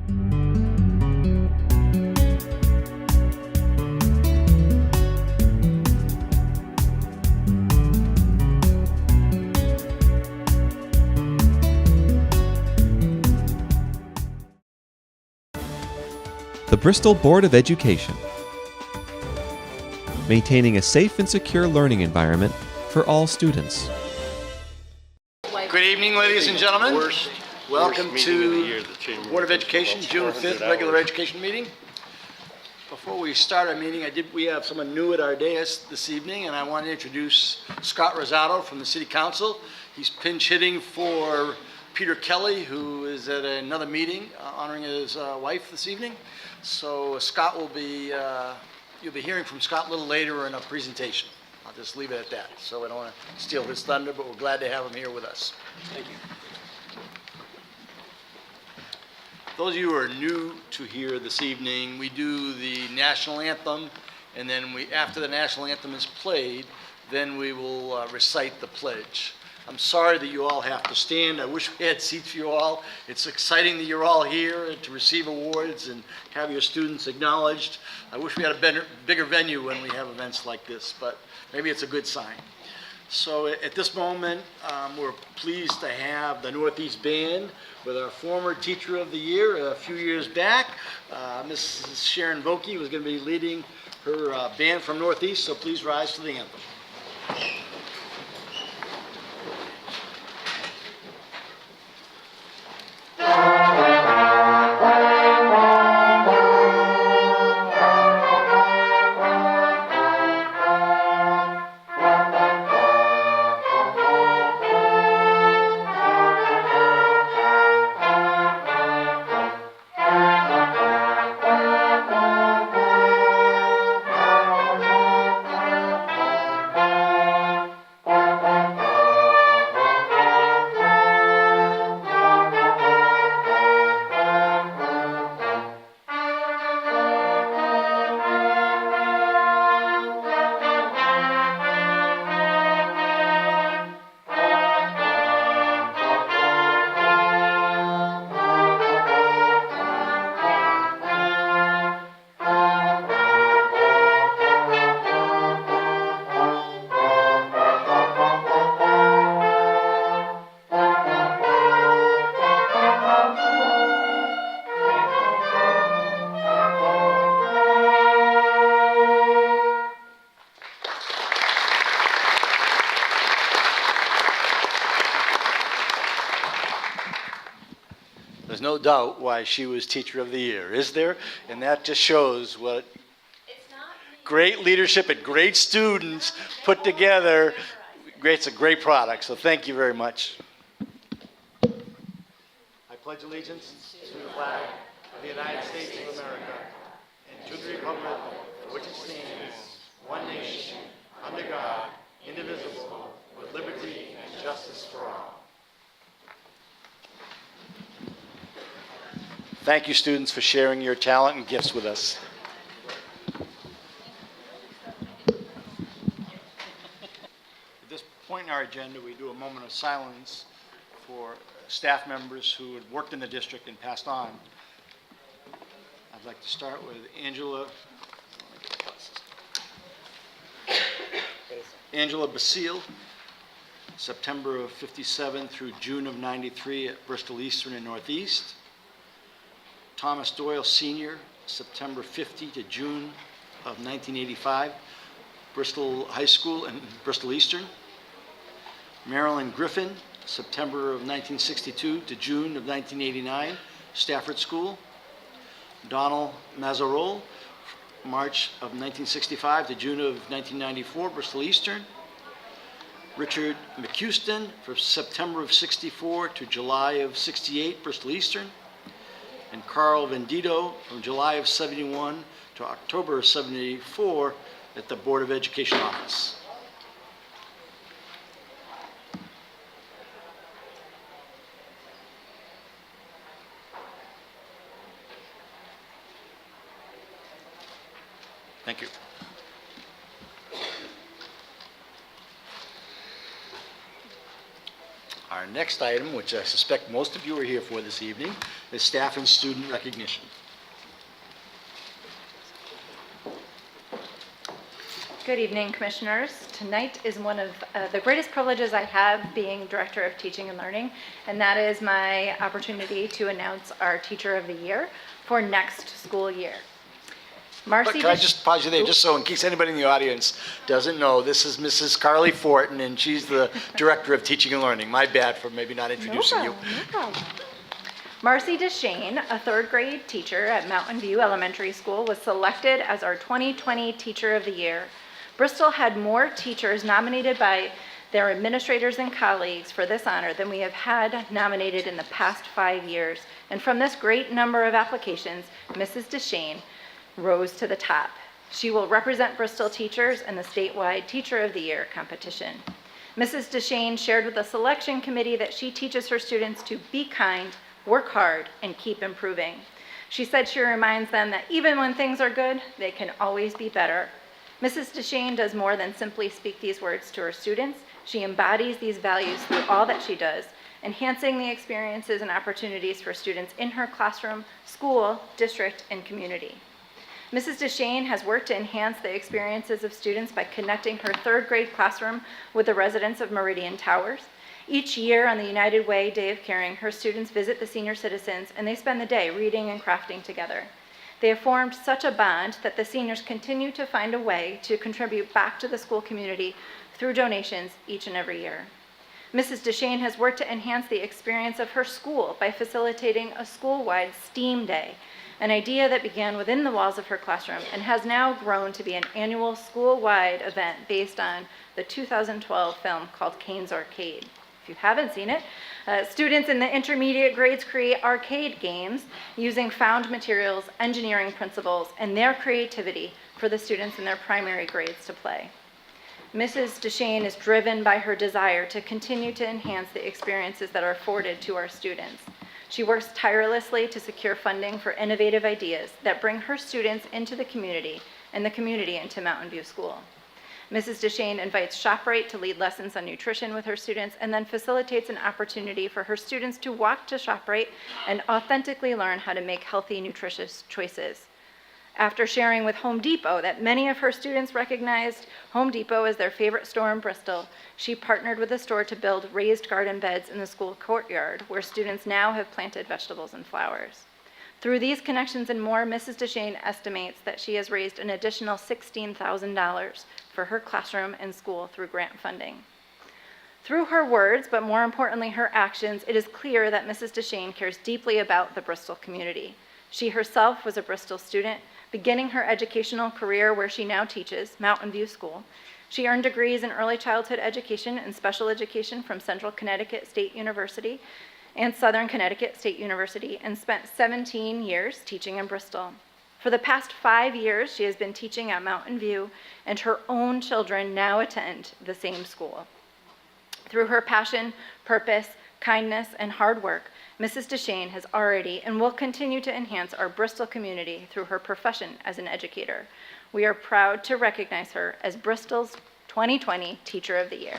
The Bristol Board of Education, maintaining a safe and secure learning environment for all students. Good evening, ladies and gentlemen. Welcome to the Board of Education, June 5th regular education meeting. Before we start our meeting, we have someone new at our dais this evening, and I want to introduce Scott Rosato from the City Council. He's pinch hitting for Peter Kelly, who is at another meeting honoring his wife this evening. So Scott will be, you'll be hearing from Scott a little later in a presentation. I'll just leave it at that. So I don't want to steal his thunder, but we're glad to have him here with us. Thank you. Those of you who are new to here this evening, we do the national anthem, and then after the national anthem is played, then we will recite the pledge. I'm sorry that you all have to stand. I wish we had seats for you all. It's exciting that you're all here to receive awards and have your students acknowledged. I wish we had a bigger venue when we have events like this, but maybe it's a good sign. So at this moment, we're pleased to have the Northeast Band with our former Teacher of the Year a few years back. Mrs. Sharon Vokey was going to be leading her band from Northeast, so please rise to the anthem. There's no doubt why she was Teacher of the Year, is there? And that just shows what great leadership and great students put together creates a great product. So thank you very much. I pledge allegiance to the flag of the United States of America and to the republic for which it stands, one nation, under God, indivisible, with liberty and justice for all. Thank you, students, for sharing your talent and gifts with us. At this point in our agenda, we do a moment of silence for staff members who had worked in the district and passed on. I'd like to start with Angela Basile, September of '57 through June of '93 at Bristol Eastern and Northeast. Thomas Doyle Sr., September 50 to June of 1985, Bristol High School and Bristol Eastern. Marilyn Griffin, September of 1962 to June of 1989, Stafford School. Donald Mazzarol, March of 1965 to June of 1994, Bristol Eastern. Richard McHuston, from September of '64 to July of '68, Bristol Eastern. And Carl Vendito from July of '71 to October of '74 at the Board of Education office. Thank you. Our Our next item, which I suspect most of you are here for this evening, is staff and student recognition. Good evening, Commissioners. Tonight is one of the greatest privileges I have being Director of Teaching and Learning, and that is my opportunity to announce our Teacher of the Year for next school year. But can I just pause you there, just so in case anybody in the audience doesn't know, this is Mrs. Carly Fortin, and she's the Director of Teaching and Learning. My bad for maybe not introducing you. No problem. Marcy DeShane, a third grade teacher at Mountain View Elementary School, was selected as our 2020 Teacher of the Year. Bristol had more teachers nominated by their administrators and colleagues for this honor than we have had nominated in the past 5 years. And from this great number of applications, Mrs. DeShane rose to the top. She will represent Bristol teachers in the statewide Teacher of the Year competition. Mrs. DeShane shared with the selection committee that she teaches her students to be kind, work hard, and keep improving. She said she reminds them that even when things are good, they can always be better. Mrs. DeShane does more than simply speak these words to her students. She embodies these values through all that she does, enhancing the experiences and opportunities for students in her classroom, school, district, and community. Mrs. DeShane has worked to enhance the experiences of students by connecting her third grade classroom with the residents of Meridian Towers. Each year on the United Way Day of Caring, her students visit the senior citizens and they spend the day reading and crafting together. They have formed such a bond that the seniors continue to find a way to contribute back to the school community through donations each and every year. Mrs. DeShane has worked to enhance the experience of her school by facilitating a school-wide STEAM Day, an idea that began within the walls of her classroom and has now grown to be an annual school-wide event based on the 2012 film called Kane's Arcade. If you haven't seen it, students in the intermediate grades create arcade games using found materials, engineering principles, and their creativity for the students in their primary grades to play. Mrs. DeShane is driven by her desire to continue to enhance the experiences that are afforded to our students. She works tirelessly to secure funding for innovative ideas that bring her students into the community and the community into Mountain View School. Mrs. DeShane invites ShopRite to lead lessons on nutrition with her students and then facilitates an opportunity for her students to walk to ShopRite and authentically learn how to make healthy, nutritious choices. After sharing with Home Depot that many of her students recognized Home Depot as their favorite store in Bristol, she partnered with the store to build raised garden beds in the school courtyard, where students now have planted vegetables and flowers. Through these connections and more, Mrs. DeShane estimates that she has raised an additional $16,000 for her classroom and school through grant funding. Through her words, but more importantly her actions, it is clear that Mrs. DeShane cares deeply about the Bristol community. She herself was a Bristol student, beginning her educational career where she now teaches, Mountain View School. She earned degrees in early childhood education and special education from Central Connecticut State University and Southern Connecticut State University, and spent 17 years teaching in Bristol. For the past 5 years, she has been teaching at Mountain View, and her own children now attend the same school. Through her passion, purpose, kindness, and hard work, Mrs. DeShane has already and will continue to enhance our Bristol community through her profession as an educator. We are proud to recognize her as Bristol's 2020 Teacher of the Year.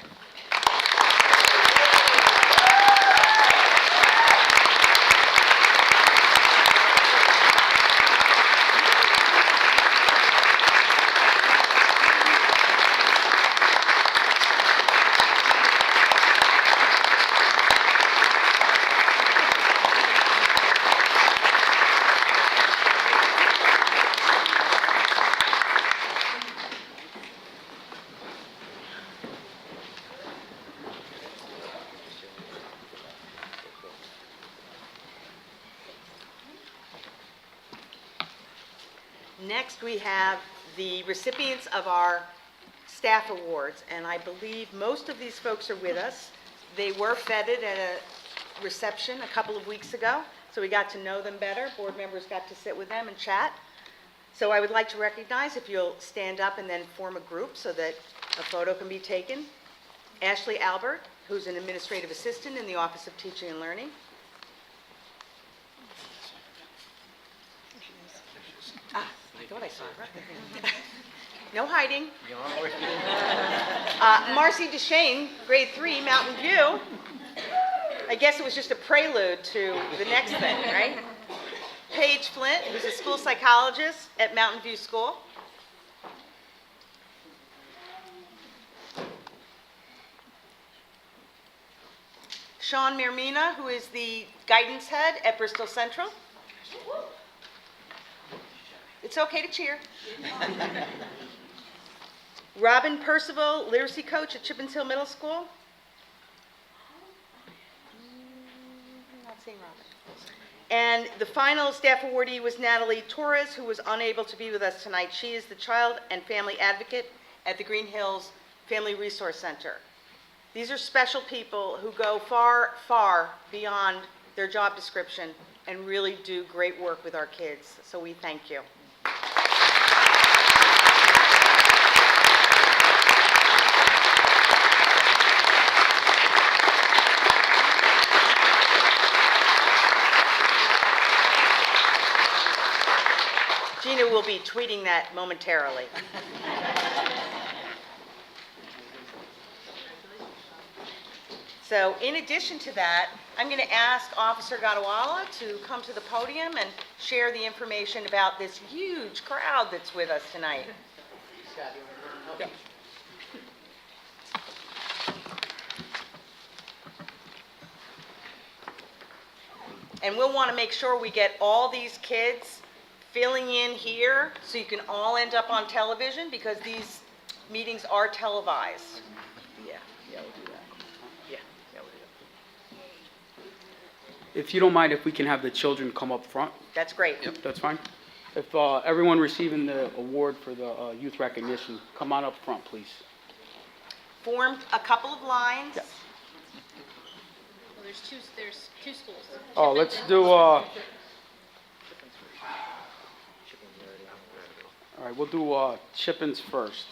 Next, we have the recipients of our staff awards, and I believe most of these folks are with us. They were feted at a reception a couple of weeks ago, so we got to know them better. Board members got to sit with them and chat. So I would like to recognize, if you'll stand up and then form a group so that a photo can be taken. Ashley Albert, who's an administrative assistant in the Office of Teaching and Learning. I thought I saw her right there. No hiding. Marcy DeShane, grade 3, Mountain View. I guess it was just a prelude to the next thing, right? Paige Flint, who's a school psychologist at Mountain View School. Sean Mermina, who is the guidance head at Bristol Central. It's okay to cheer. Robin Percival, literacy coach at Chippens Hill Middle School. Not seeing Robin. And the final staff awardee was Natalie Torres, who was unable to be with us tonight. She is the child and family advocate at the Green Hills Family Resource Center. These are special people who go far, far beyond their job description and really do great work with our kids. So we thank you. Gina will be tweeting that momentarily. So in addition to that, I'm going to ask Officer Gadawala to come to the podium and share the information about this huge crowd that's with us tonight. Yeah. And we'll want to make sure we get all these kids filling in here so you can all end up on television, because these meetings are televised. Yeah, we'll do that. Yeah, we'll do that. If you don't mind, if we can have the children come up front, That's great. that's fine. If everyone receiving the award for the youth recognition, come on up front, please. Formed a couple of lines. Yeah. Well, there's two schools. Oh, let's do, all right, we'll do Chippens first.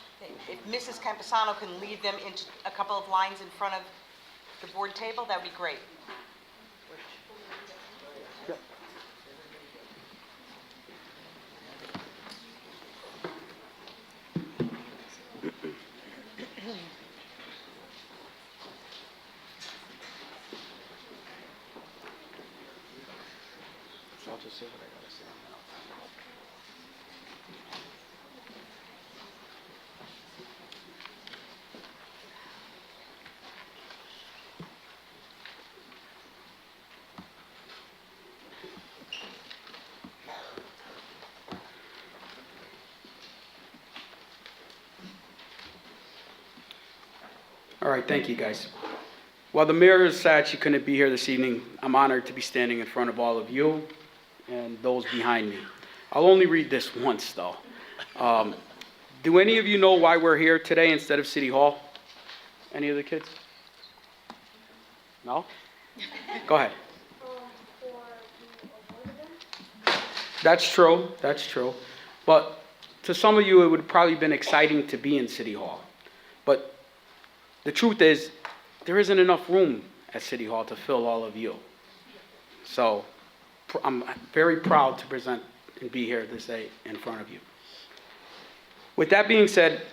If Mrs. Camposano can lead them into a couple of lines in front of the board table, that would be great. Yeah. I'll just say what I gotta say. All right, thank you, guys. While the mayor is sad she couldn't be here this evening, I'm honored to be standing in front of all of you and those behind me. I'll only read this once, though. Do any of you know why we're here today instead of City Hall? Any of the kids? No? Go ahead. That's true, that's true. But to some of you, it would have probably been exciting to be in City Hall. But the truth is, there isn't enough room at City Hall to fill all of you. So I'm very proud to present and be here this day in front of you. With that being said,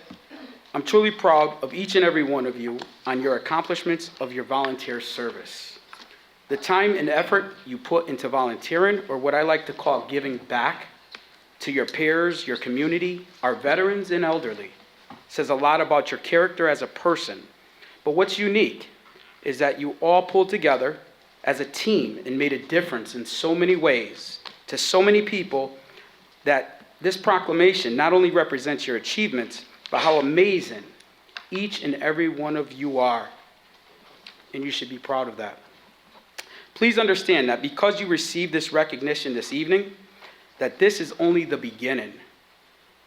I'm truly proud of each and every one of you on your accomplishments of your volunteer service. The time and effort you put into volunteering, or what I like to call giving back to your peers, your community, our veterans and elderly, says a lot about your character as a person. But what's unique is that you all pulled together as a team and made a difference in so many ways to so many people, that this proclamation not only represents your achievements, but how amazing each and every one of you are. And you should be proud of that. Please understand that because you received this recognition this evening, that this is only the beginning.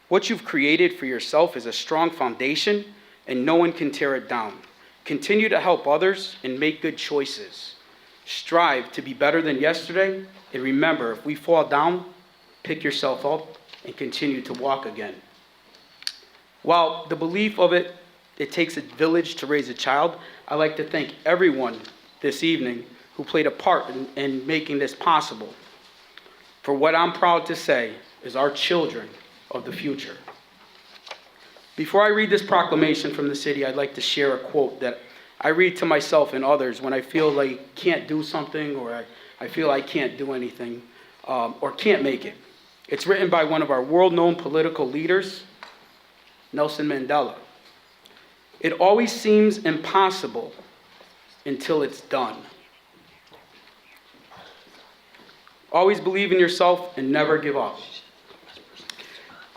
What you've created for yourself is a strong foundation, and no one can tear it down. Continue to help others and make good choices. Strive to be better than yesterday, and remember, if we fall down, pick yourself up and continue to walk again. While the belief of it takes a village to raise a child, I'd like to thank everyone this evening who played a part in making this possible. For what I'm proud to say is our children of the future. Before I read this proclamation from the city, I'd like to share a quote that I read to myself and others when I feel like can't do something, or I feel I can't do anything, or can't make it. It's written by one of our world-known political leaders, Nelson Mandela. It always seems impossible until it's done. Always believe in yourself and never give up.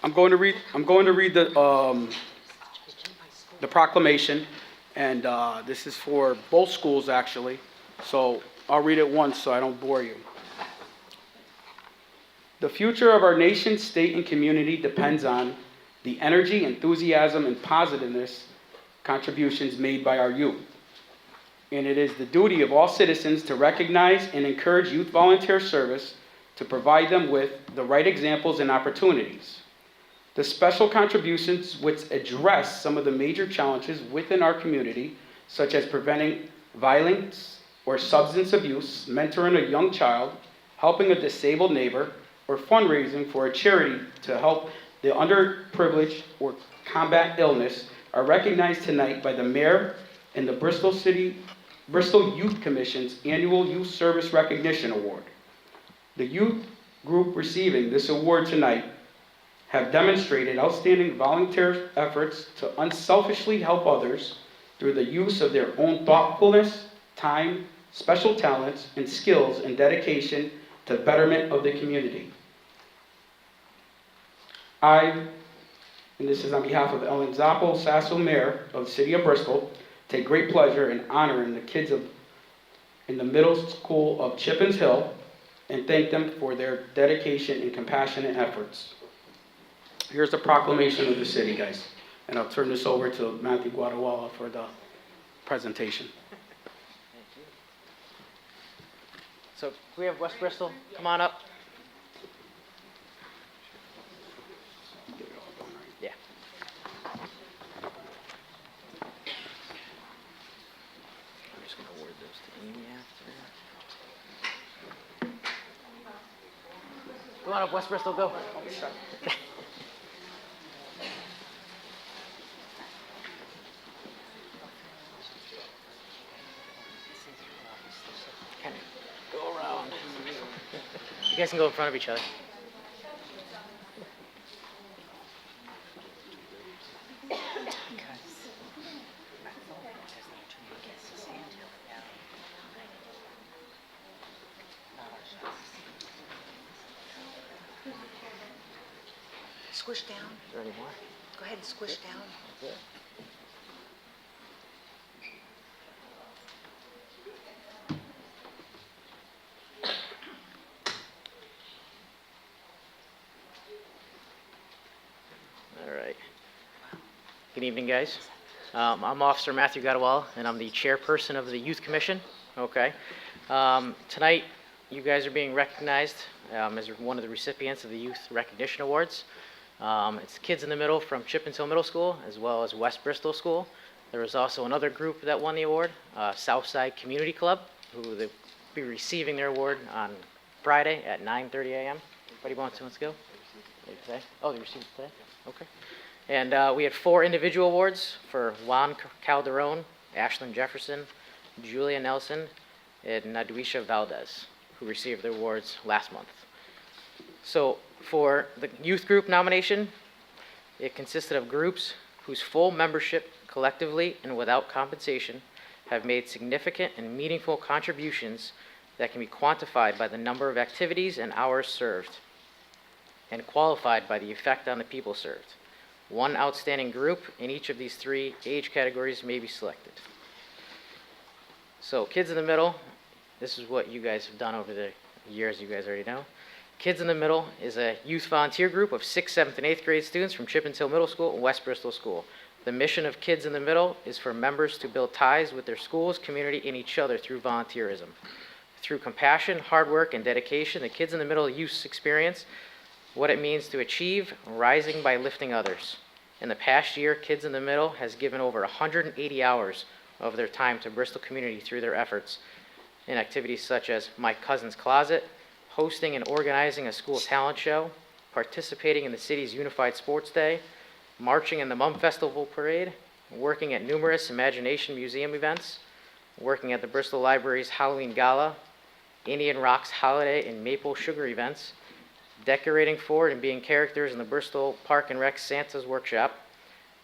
I'm going to read the proclamation, and this is for both schools actually. So I'll read it once so I don't bore you. The future of our nation, state, and community depends on the energy, enthusiasm, and positiveness contributions made by our youth. And it is the duty of all citizens to recognize and encourage youth volunteer service to provide them with the right examples and opportunities. The special contributions which address some of the major challenges within our community, such as preventing violence or substance abuse, mentoring a young child, helping a disabled neighbor, or fundraising for a charity to help the underprivileged or combat illness, are recognized tonight by the Mayor and the Bristol Youth Commission's annual Youth Service Recognition Award. The youth group receiving this award tonight have demonstrated outstanding volunteer efforts to unselfishly help others through the use of their own thoughtfulness, time, special talents, and skills and dedication to the betterment of the community. I, and this is on behalf of Ellen Zappo Sasso, Mayor of the City of Bristol, take great pleasure in honoring the kids in the middle school of Chippens Hill and thank them for their dedication and compassionate efforts. Here's the proclamation of the city, guys. And I'll turn this over to Matthew Guadawala for the presentation. So can we have West Bristol come on up? Yeah. I'm just going to word those to Amy after. Come on up, West Bristol, go. Go around. You guys can go in front of each other. Squish down. Is there any more? Go ahead and squish down. That's it. All right. Good evening, guys. I'm Officer Matthew Gadawala, and I'm the chairperson of the Youth Commission. Okay. Tonight, you guys are being recognized as one of the recipients of the Youth Recognition Awards. It's kids in the middle from Chippens Hill Middle School, as well as West Bristol School. There was also another group that won the award, Southside Community Club, who will be receiving their award on Friday at 9:30 a.m. Anybody wants to go? Today? Oh, they received it today? Okay. And we had 4 individual awards for Juan Calderon, Ashlyn Jefferson, Julia Nelson, and Naduisha Valdez, who received their awards last month. So for the youth group nomination, it consisted of groups whose full membership collectively and without compensation have made significant and meaningful contributions that can be quantified by the number of activities and hours served and qualified by the effect on the people served. One outstanding group in each of these 3 age categories may be selected. So Kids in the Middle, this is what you guys have done over the years, you guys already know. Kids in the Middle is a youth volunteer group of 6th, 7th, and 8th grade students from Chippens Hill Middle School and West Bristol School. The mission of Kids in the Middle is for members to build ties with their schools, community, and each other through volunteerism. Through compassion, hard work, and dedication, the Kids in the Middle youth experience what it means to achieve, rising by lifting others. In the past year, Kids in the Middle has given over 180 hours of their time to Bristol community through their efforts in activities such as My Cousin's Closet, hosting and organizing a school talent show, participating in the city's Unified Sports Day, marching in the Mum Festival Parade, working at numerous Imagination Museum events, working at the Bristol Library's Halloween Gala, Indian Rocks Holiday and Maple Sugar events, decorating for and being characters in the Bristol Park and Rec Santa's Workshop,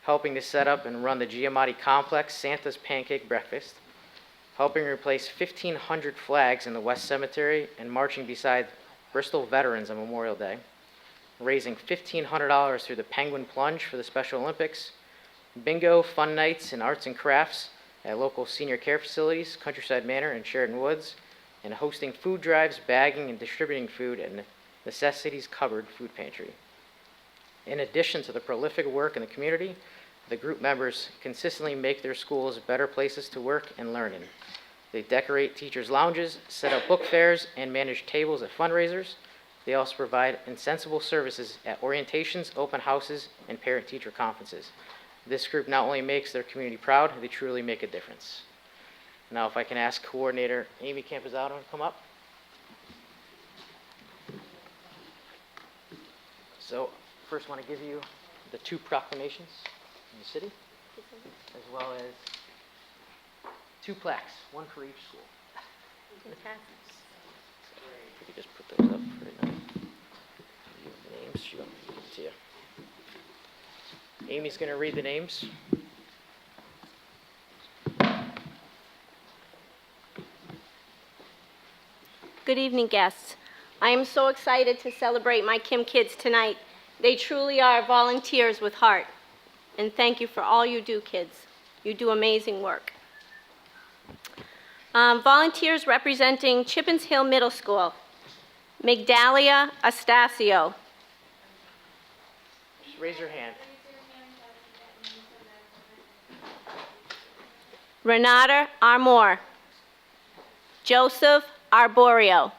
helping to set up and run the Giamatti Complex Santa's Pancake Breakfast, helping replace 1,500 flags in the West Cemetery and marching beside Bristol veterans on Memorial Day, raising $1,500 through the Penguin Plunge for the Special Olympics, bingo, fun nights, and arts and crafts at local senior care facilities, Countryside Manor and Sheridan Woods, and hosting food drives, bagging, and distributing food at Necessities Cupboard Food Pantry. In addition to the prolific work in the community, the group members consistently make their schools better places to work and learn in. They decorate teachers' lounges, set up book fairs, and manage tables at fundraisers. They also provide insensible services at orientations, open houses, and parent-teacher conferences. This group not only makes their community proud, they truly make a difference. Now, if I can ask Coordinator Amy Campuzano to come up. So, first I want to give you the 2 proclamations in the city, as well as 2 plaques, one for each school. If you could just put those up right now. The names, she won't give it to you. Amy's going to read the names. Good evening, guests. I am so excited to celebrate my Kim kids tonight. They truly are volunteers with heart. And thank you for all you do, kids. You do amazing work. Volunteers representing Chippens Hill Middle School. Migdalia Astacio. Just raise your hand. Renata Armour. Joseph Arborio.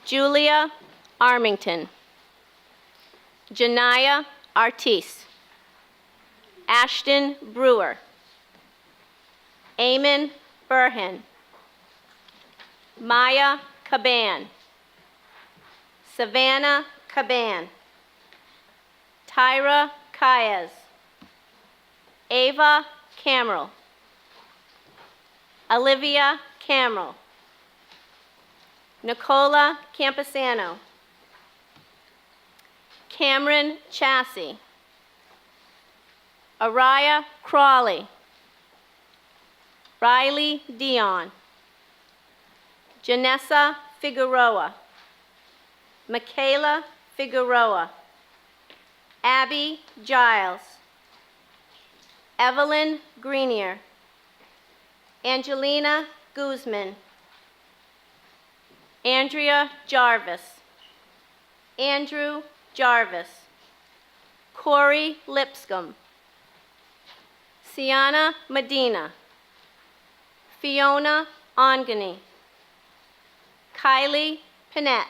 Julia Armington. Janaya Artis. Ashton Brewer. Eamon Burhan. Maya Caban. Savannah Caban. Tyra Caez. Ava Camrell. Olivia Camrell. Nicola Camposano. Cameron Chassie. Araya Crawley. Riley Dion. Janessa Figueroa. Michaela Figueroa. Abby Giles. Evelyn Greenier. Angelina Guzman. Andrea Jarvis. Andrew Jarvis. Corey Lipscomb. Sienna Medina. Fiona Ongani. Kylie Pinette.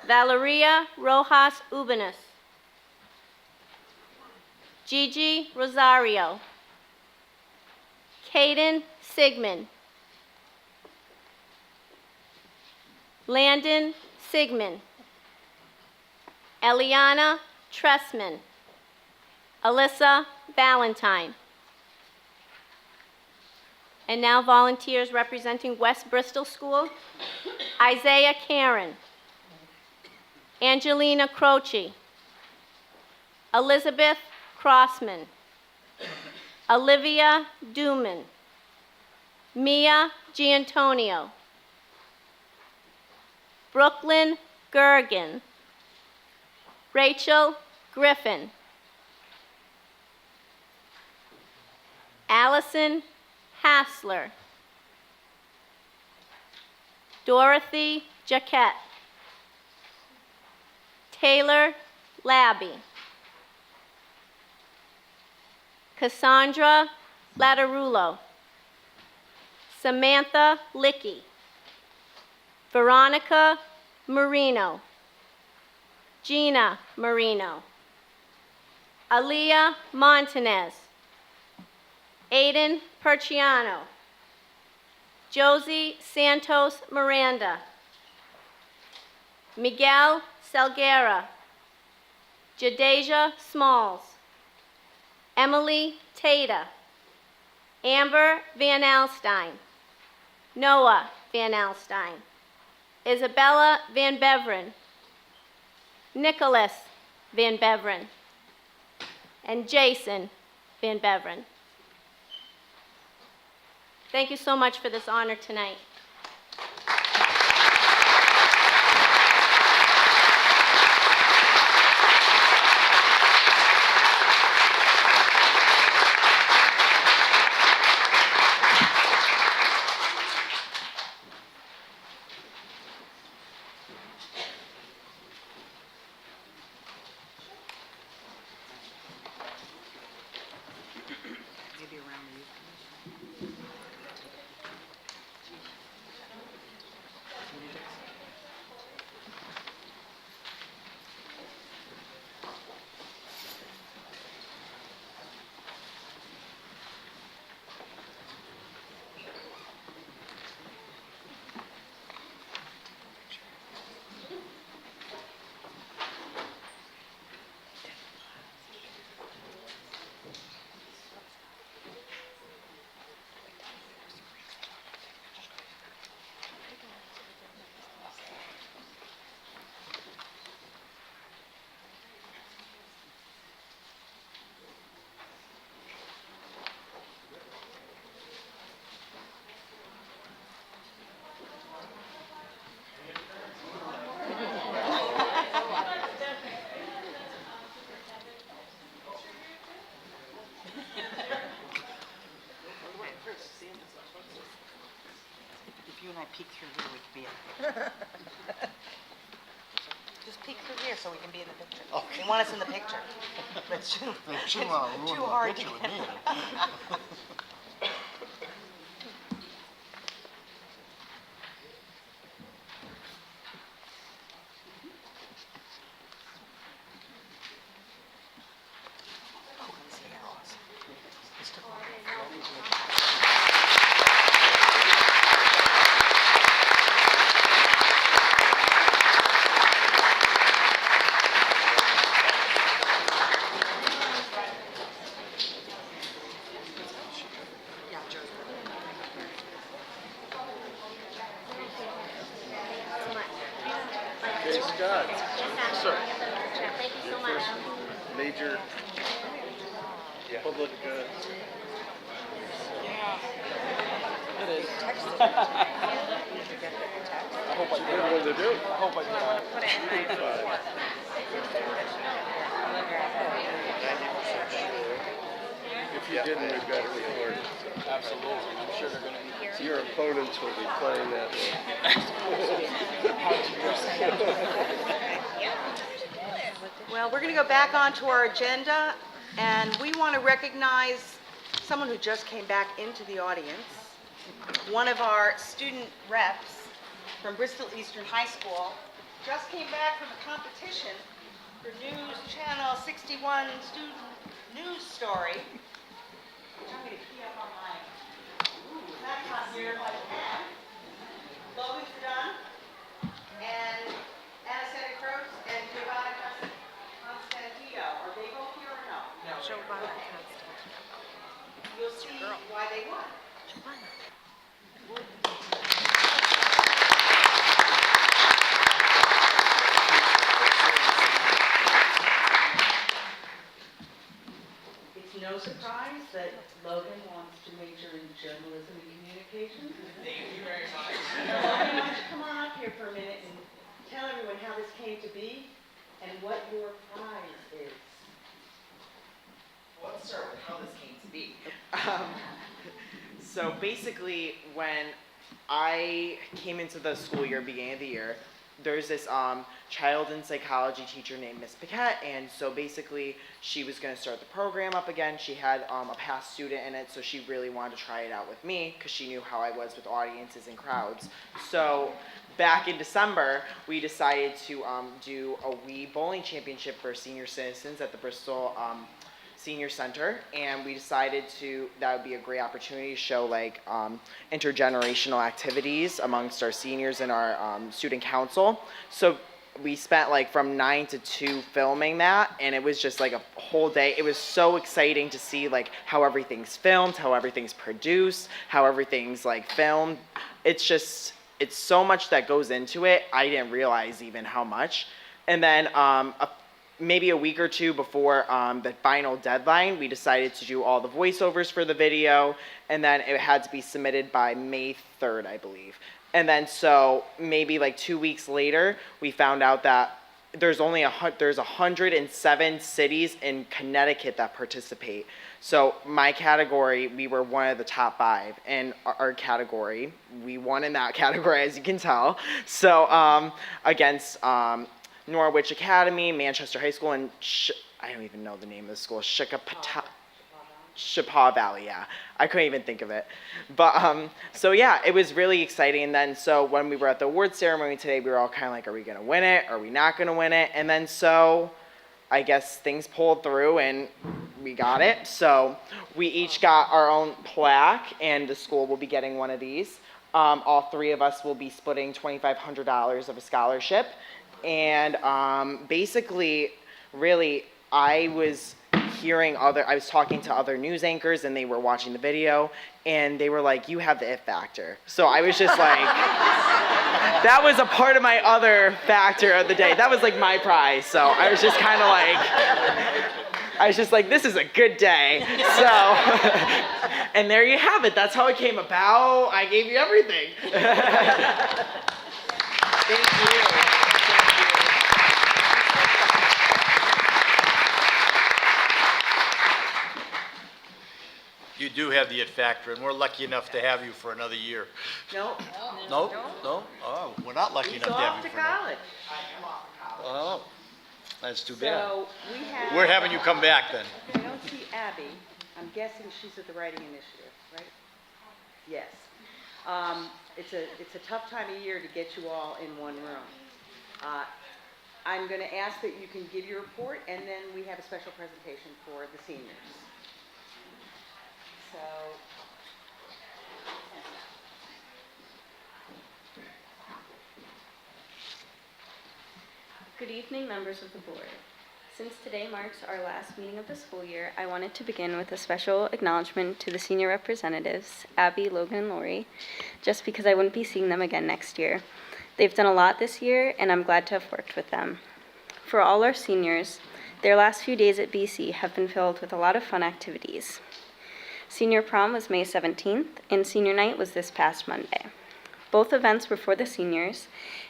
Valeria Rojas Ubanis. Gigi Rosario. Caden Sigmund. Landon Sigmund. Eliana Tressman. Alyssa Valentine. And now volunteers representing West Bristol School. Isaiah Karen. Angelina Croce. Elizabeth Crossman. Olivia Duman. Mia Giantonio. Brooklyn Gergen. Rachel Griffin. Allison Hassler. Dorothy Jaquette. Taylor Labby. Cassandra Latarulo. Samantha Licky. Veronica Marino. Gina Marino. Aaliyah Montanez. Aiden Perciano. Josie Santos Miranda. Miguel Salguera. Jadeja Smalls. Emily Tata, Amber Van Alstyne, Noah Van Alstyne, Isabella Van Beveren, Nicholas Van Beveren, and Jason Van Beveren. Thank you so much for this honor tonight. If you and I peek through here, we can be in. Just peek through here so we can be in the picture. They want us in the picture. It's too, too hard to get. Scott, sir. Thank you so much. Major public. It is. I hope I did what to do. I hope I did. If you didn't, we've got it recorded. Absolutely. I'm sure they're going to. Your opponents will be playing that Well, we're going to go back onto our agenda, and we want to recognize someone who just came back into the audience, one of our student reps from Bristol Eastern High School, just came back from a competition for News Channel 61 student news story, which I'm going to key up on my laptop here if I can. Logan's done, and Anastasia Croce and Giovanna Constantino. Are they both here or no? No. Giovanna Constantino. You'll see why they won. Giovanna. It's no surprise that Logan wants to major in journalism and communications. Thank you very much. Logan, why don't you come on up here for a minute and tell everyone how this came to be and what your prize is. Well, let's start with how this came to be. So basically, when I came into the school year, beginning of the year, there's this child and psychology teacher named Miss Paquette, and so basically she was going to start the program up again. She had a past student in it, so she really wanted to try it out with me because she knew how I was with audiences and crowds. So back in December, we decided to do a Wii bowling championship for senior citizens at the Bristol Senior Center, and we decided that would be a great opportunity to show like intergenerational activities amongst our seniors and our student council. So we spent like from 9 to 2 filming that, and it was just like a whole day. It was so exciting to see like how everything's filmed, how everything's produced, how everything's like filmed. It's just, it's so much that goes into it. I didn't realize even how much. And then maybe a week or two before the final deadline, we decided to do all the voiceovers for the video, and then it had to be submitted by May 3rd, I believe. And then so maybe like 2 weeks later, we found out that there's 107 cities in Connecticut that participate. So my category, we were one of the top 5 in our category. We won in that category, as you can tell. So against Norwich Academy, Manchester High School, and I don't even know the name of the school, Chappaqua Valley, yeah. I couldn't even think of it. But, so yeah, it was really exciting. And then, so when we were at the award ceremony today, we were all kind of like, are we going to win it? Are we not going to win it? And then, so I guess things pulled through and we got it. So we each got our own plaque, and the school will be getting one of these. All 3 of us will be splitting $2,500 of a scholarship. And basically, really, I was talking to other news anchors, and they were watching the video, and they were like, you have the it factor. So I was just like, that was a part of my other factor of the day. That was like my prize. So I was just kind of like, this is a good day. So, and there you have it. That's how it came about. I gave you everything. Thank you. You do have the it factor, and we're lucky enough to have you for another year. No, No? No? Oh, we're not lucky he's enough to off have to you for another. college. Oh, that's too bad. So we have. We're having you come back then. I don't see Abby. I'm guessing she's at the Writing Initiative, right? Yes. It's a tough time of year to get you all in one room. I'm going to ask that you can give your report, and then we have a special presentation for the seniors. So. Good evening, members of the board. Since today marks our last meeting of the school year, I wanted to begin with a special acknowledgement to the senior representatives, Abby, Logan, and Lori, just because I wouldn't be seeing them again next year. They've done a lot this year, and I'm glad to have worked with them. For all our seniors, their last few days at BC have been filled with a lot of fun activities. Senior prom was May 17th, and senior night was this past Monday. Both events were for the seniors,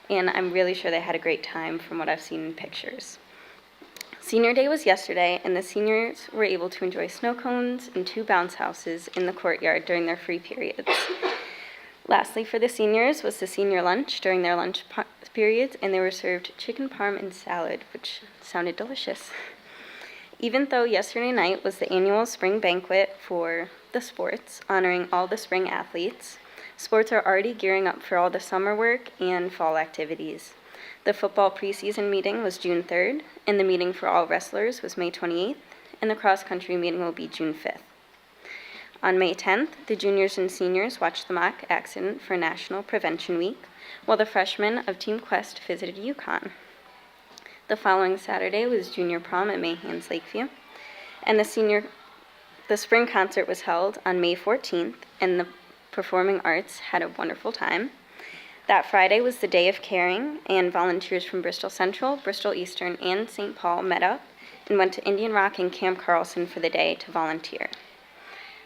and I'm really sure they had a great time from what I've seen in pictures. Senior day was yesterday, and the seniors were able to enjoy snow cones and 2 bounce houses in the courtyard during their free periods. Lastly, for the seniors was the senior lunch during their lunch periods, and they were served chicken parm and salad, which sounded delicious. Even though yesterday night was the annual spring banquet for the sports, honoring all the spring athletes, sports are already gearing up for all the summer work and fall activities. The football preseason meeting was June 3rd, and the meeting for all wrestlers was May 28th, and the cross-country meeting will be June 5th. On May 10th, the juniors and seniors watched the mock accident for National Prevention Week, while the freshmen of Team Quest visited Yukon. The following Saturday was junior prom at Mahan's Lakeview, and the spring concert was held on May 14th, and the performing arts had a wonderful time. That Friday was the Day of Caring, and volunteers from Bristol Central, Bristol Eastern, and St. Paul met up and went to Indian Rock and Camp Carlson for the day to volunteer.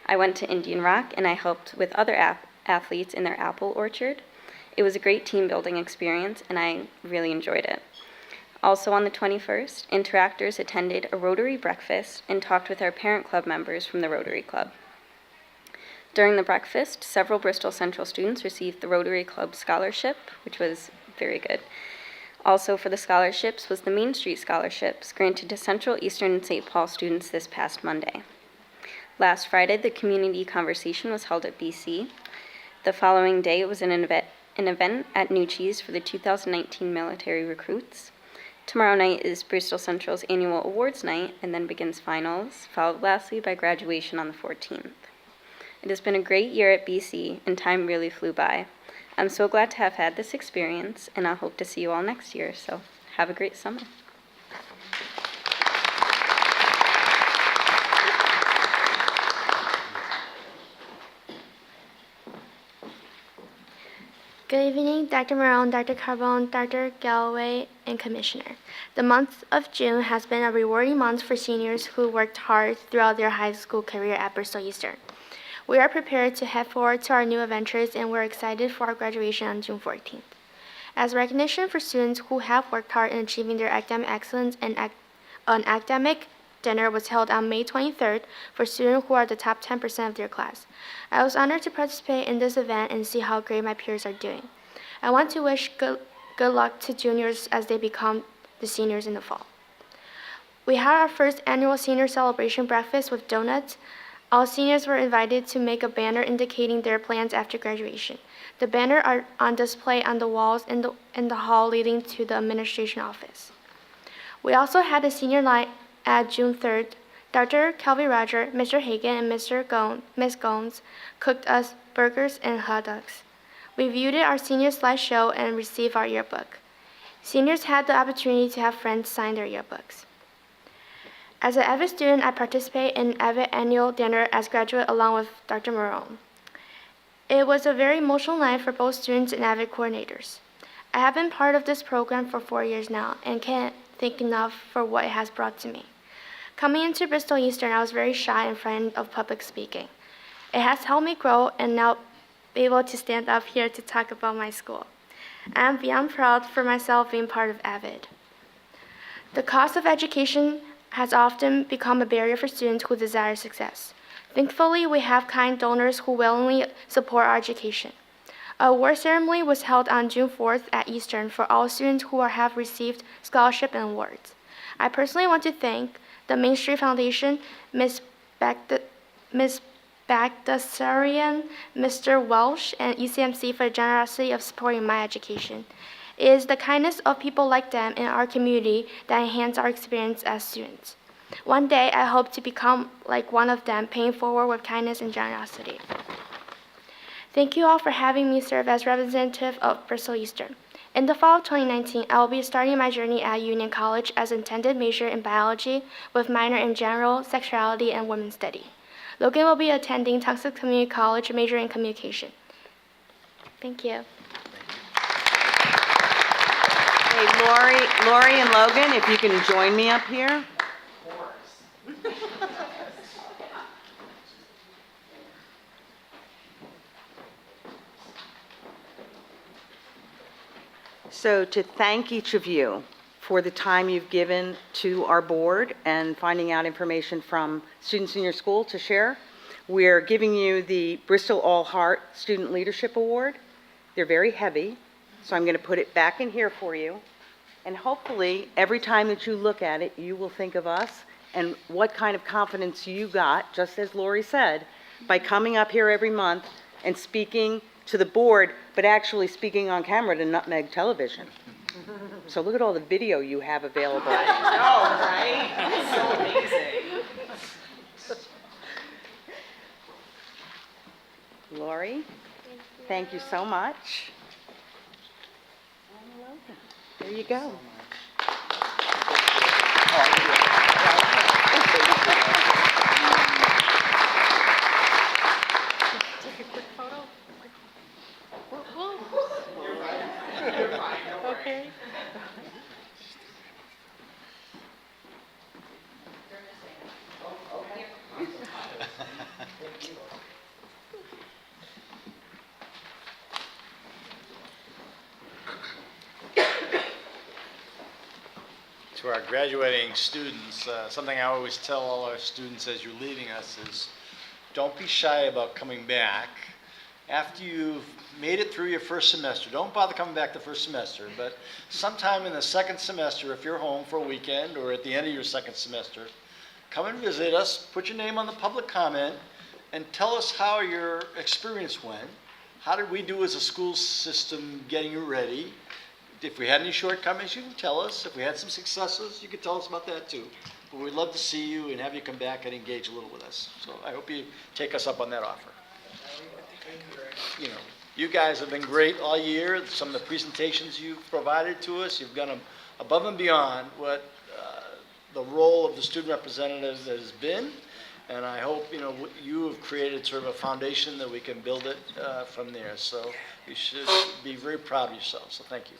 I went to Indian Rock, and I helped with other athletes in their apple orchard. It was a great team-building experience, and I really enjoyed it. Also on the 21st, interactors attended a Rotary breakfast and talked with our parent club members from the Rotary Club. During the breakfast, several Bristol Central students received the Rotary Club Scholarship, which was very good. Also for the scholarships was the Main Street Scholarships granted to Central, Eastern, and St. Paul students this past Monday. Last Friday, the community conversation was held at BC. The following day, it was an event at New Cheese for the 2019 military recruits. Tomorrow night is Bristol Central's annual awards night, and then begins finals, followed lastly by graduation on the 14th. It has been a great year at BC, and time really flew by. I'm so glad to have had this experience, and I hope to see you all next year, so Have a great summer. Good evening, Dr. Marone, Dr. Carbone, Dr. Galloway, and Commissioner. The month of June has been a rewarding month for seniors who worked hard throughout their high school career at Bristol Eastern. We are prepared to head forward to our new adventures, and we're excited for our graduation on June 14th. As recognition for students who have worked hard in achieving their academic excellence, an academic dinner was held on May 23rd for students who are the top 10% of their class. I was honored to participate in this event and see how great my peers are doing. I want to wish good luck to juniors as they become the seniors in the fall. We had our first annual senior celebration breakfast with donuts. All seniors were invited to make a banner indicating their plans after graduation. The banners are on display on the walls in the hall leading to the administration office. We also had a senior night at June 3rd. Dr. Kelby Roger, Mr. Hagan, and Miss Gomes cooked us burgers and hot dogs. We viewed our senior slideshow and received our yearbook. Seniors had the opportunity to have friends sign their yearbooks. As an AVID student, I participate in AVID annual dinner as graduate along with Dr. Marone. It was a very emotional night for both students and AVID coordinators. I have been part of this program for 4 years now and can't thank enough for what it has brought to me. Coming into Bristol Eastern, I was very shy and frightened of public speaking. It has helped me grow and now be able to stand up here to talk about my school. I am beyond proud for myself being part of AVID. The cost of education has often become a barrier for students who desire success. Thankfully, we have kind donors who willingly support our education. A award ceremony was held on June 4th at Eastern for all students who have received scholarship and awards. I personally want to thank the Main Street Foundation, Ms. Bagdasarian, Mr. Welsh, and ECMC for the generosity of supporting my education. It is the kindness of people like them in our community that enhance our experience as students. One day, I hope to become like one of them, paying forward with kindness and generosity. Thank you all for having me serve as representative of Bristol Eastern. In the fall of 2019, I will be starting my journey at Union College as intended major in biology with minor in general, sexuality, and women's study. Logan will be attending Tuxas Community College, major in communication. Thank you. Hey, Lori and Logan, if you can join me up here. So to thank each of you for the time you've given to our board and finding out information from students in your school to share, we're giving you the Bristol All Heart Student Leadership Award. They're very heavy, so I'm going to put it back in here for you. And hopefully, every time that you look at it, you will think of us and what kind of confidence you got, just as Lori said, by coming up here every month and speaking to the board, but actually speaking on camera to Nutmeg Television. So look at all the video you have available. I know, right? It's so amazing. Lori, thank you so much. There you go. Take a quick photo. Okay. To our graduating students, something I always tell all our students as you're leaving us is, don't be shy about coming back. After you've made it through your first semester, don't bother coming back the first semester, but sometime in the second semester, if you're home for a weekend or at the end of your second semester, come and visit us, put your name on the public comment, and tell us how your experience went. How did we do as a school system getting you ready? If we had any shortcomings, you can tell us. If we had some successes, you can tell us about that too. But we'd love to see you and have you come back and engage a little with us. So I hope you take us up on that offer. You know, You guys have been great all year. Some of the presentations you've provided to us, you've gone above and beyond what the role of the student representative has been. And I hope, you have created sort of a foundation that we can build it from there. So you should be very proud of yourself. So thank you.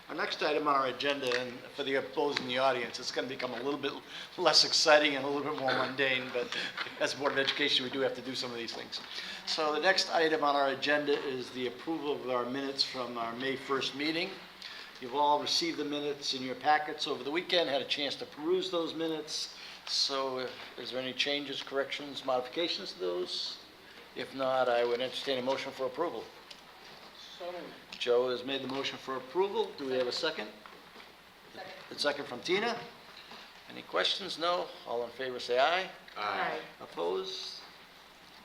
Our next item on our agenda, and for those in the audience, it's going to become a little bit less exciting and a little bit more mundane, but as a Board of Education, we do have to do some of these things. So the next item on our agenda is the approval of our minutes from our May 1st meeting. You've all received the minutes in your packets over the weekend, had a chance to peruse those minutes. So is there any changes, corrections, modifications to those? If not, I would entertain a motion for approval. Joe has made the motion for approval. Do we have a second? Second. A second from Tina. Any questions? No. All in favor say aye. Aye. Opposed?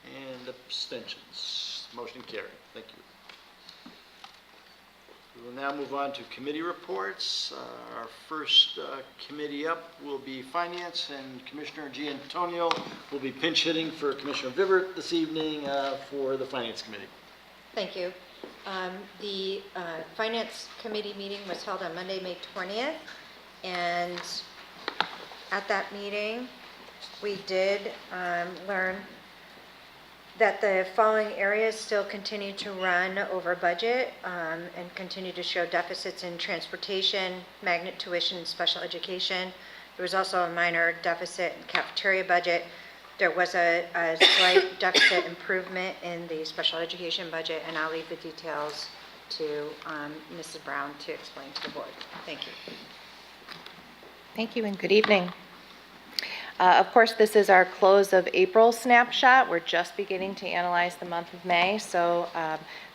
And abstentions. Motion carried. Thank you. We will now move on to committee reports. Our first committee up will be Finance, and Commissioner Giantonio will be pinch hitting for Commissioner Vivert this evening for the Finance Committee. Thank you. The Finance Committee meeting was held on Monday, May 20th, and at that meeting, we did learn that the following areas still continue to run over budget and continue to show deficits in transportation, magnet tuition, and special education. There was also a minor deficit in cafeteria budget. There was a slight deficit improvement in the special education budget, and I'll leave the details to Mrs. Brown to explain to the board. Thank you. Thank you and good evening. Of course, this is our close of April snapshot. We're just beginning to analyze the month of May. So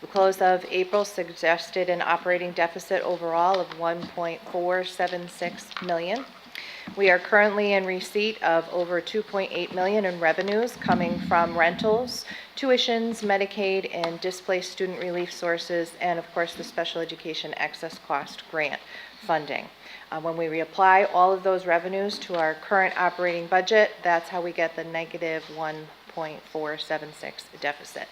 the close of April suggested an operating deficit overall of $1.476 million. We are currently in receipt of over $2.8 million in revenues coming from rentals, tuitions, Medicaid, and displaced student relief sources, and of course the special education excess cost grant funding. When we reapply all of those revenues to our current operating budget, that's how we get the negative 1.476 deficit.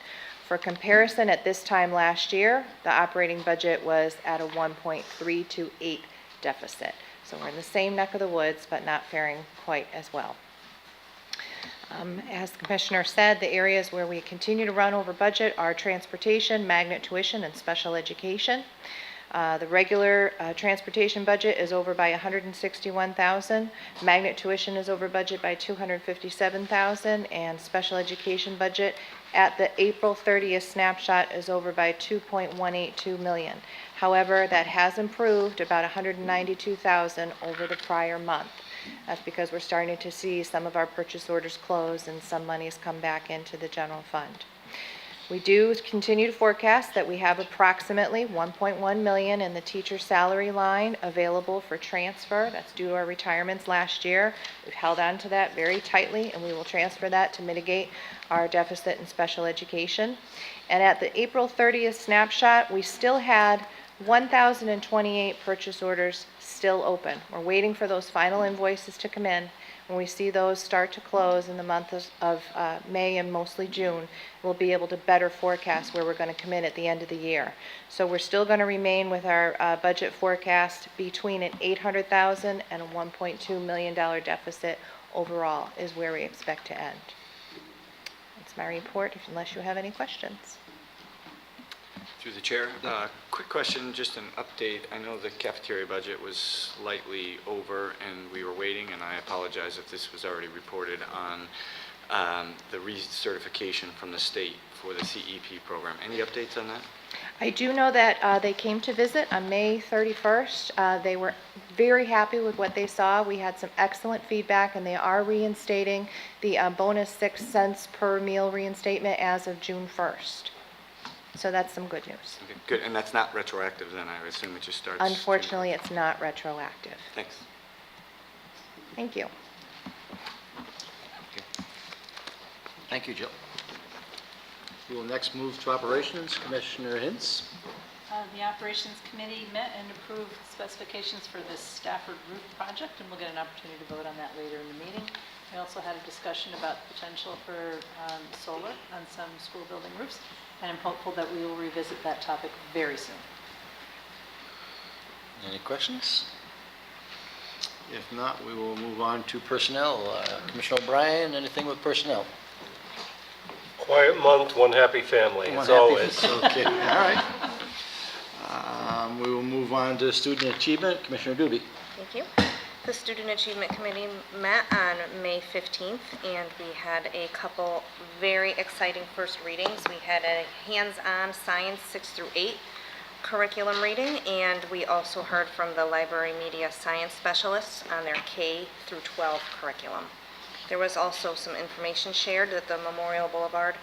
For comparison, at this time last year, the operating budget was at a 1.328 deficit. So we're in the same neck of the woods, but not faring quite as well. As the Commissioner said, the areas where we continue to run over budget are transportation, magnet tuition, and special education. The regular transportation budget is over by $161,000. Magnet tuition is over budget by $257,000, and special education budget at the April 30th snapshot is over by $2.182 million. However, that has improved about $192,000 over the prior month. That's because we're starting to see some of our purchase orders close and some monies come back into the general fund. We do continue to forecast that we have approximately $1.1 million in the teacher salary line available for transfer. That's due to our retirements last year. We've held on to that very tightly, and we will transfer that to mitigate our deficit in special education. And at the April 30th snapshot, we still had 1,028 purchase orders still open. We're waiting for those final invoices to come in. When we see those start to close in the month of May and mostly June, we'll be able to better forecast where we're going to come in at the end of the year. So we're still going to remain with our budget forecast between an $800,000 and a $1.2 million deficit overall is where we expect to end. That's my report, unless you have any questions. Through the chair, quick question, just an update. I know the cafeteria budget was slightly over and we were waiting, and I apologize if this was already reported on the recertification from the state for the CEP program. Any updates on that? I do know that they came to visit on May 31st. They were very happy with what they saw. We had some excellent feedback, and they are reinstating the bonus 6 cents per meal reinstatement as of June 1st. So that's some good news. Okay, good. And that's not retroactive then, I assume it just starts? Unfortunately, it's not retroactive. Thanks. Thank you. Thank you, Jill. We will next move to operations. Commissioner Hintz. The Operations Committee met and approved specifications for the Stafford roof project, and we'll get an opportunity to vote on that later in the meeting. We also had a discussion about potential for solar on some school building roofs, and I'm hopeful that we will revisit that topic very soon. Any questions? If not, we will move on to personnel. Commissioner O'Brien, anything with personnel? Quiet month, one happy family, One as happy- always. Okay, all right. We will move on to student achievement. Commissioner Dubey. Thank you. The Student Achievement Committee met on May 15th, and we had a couple very exciting first readings. We had a hands-on science 6 through 8 curriculum reading, and we also heard from the library media science specialists on their K through 12 curriculum. There was also some information shared that the Memorial Boulevard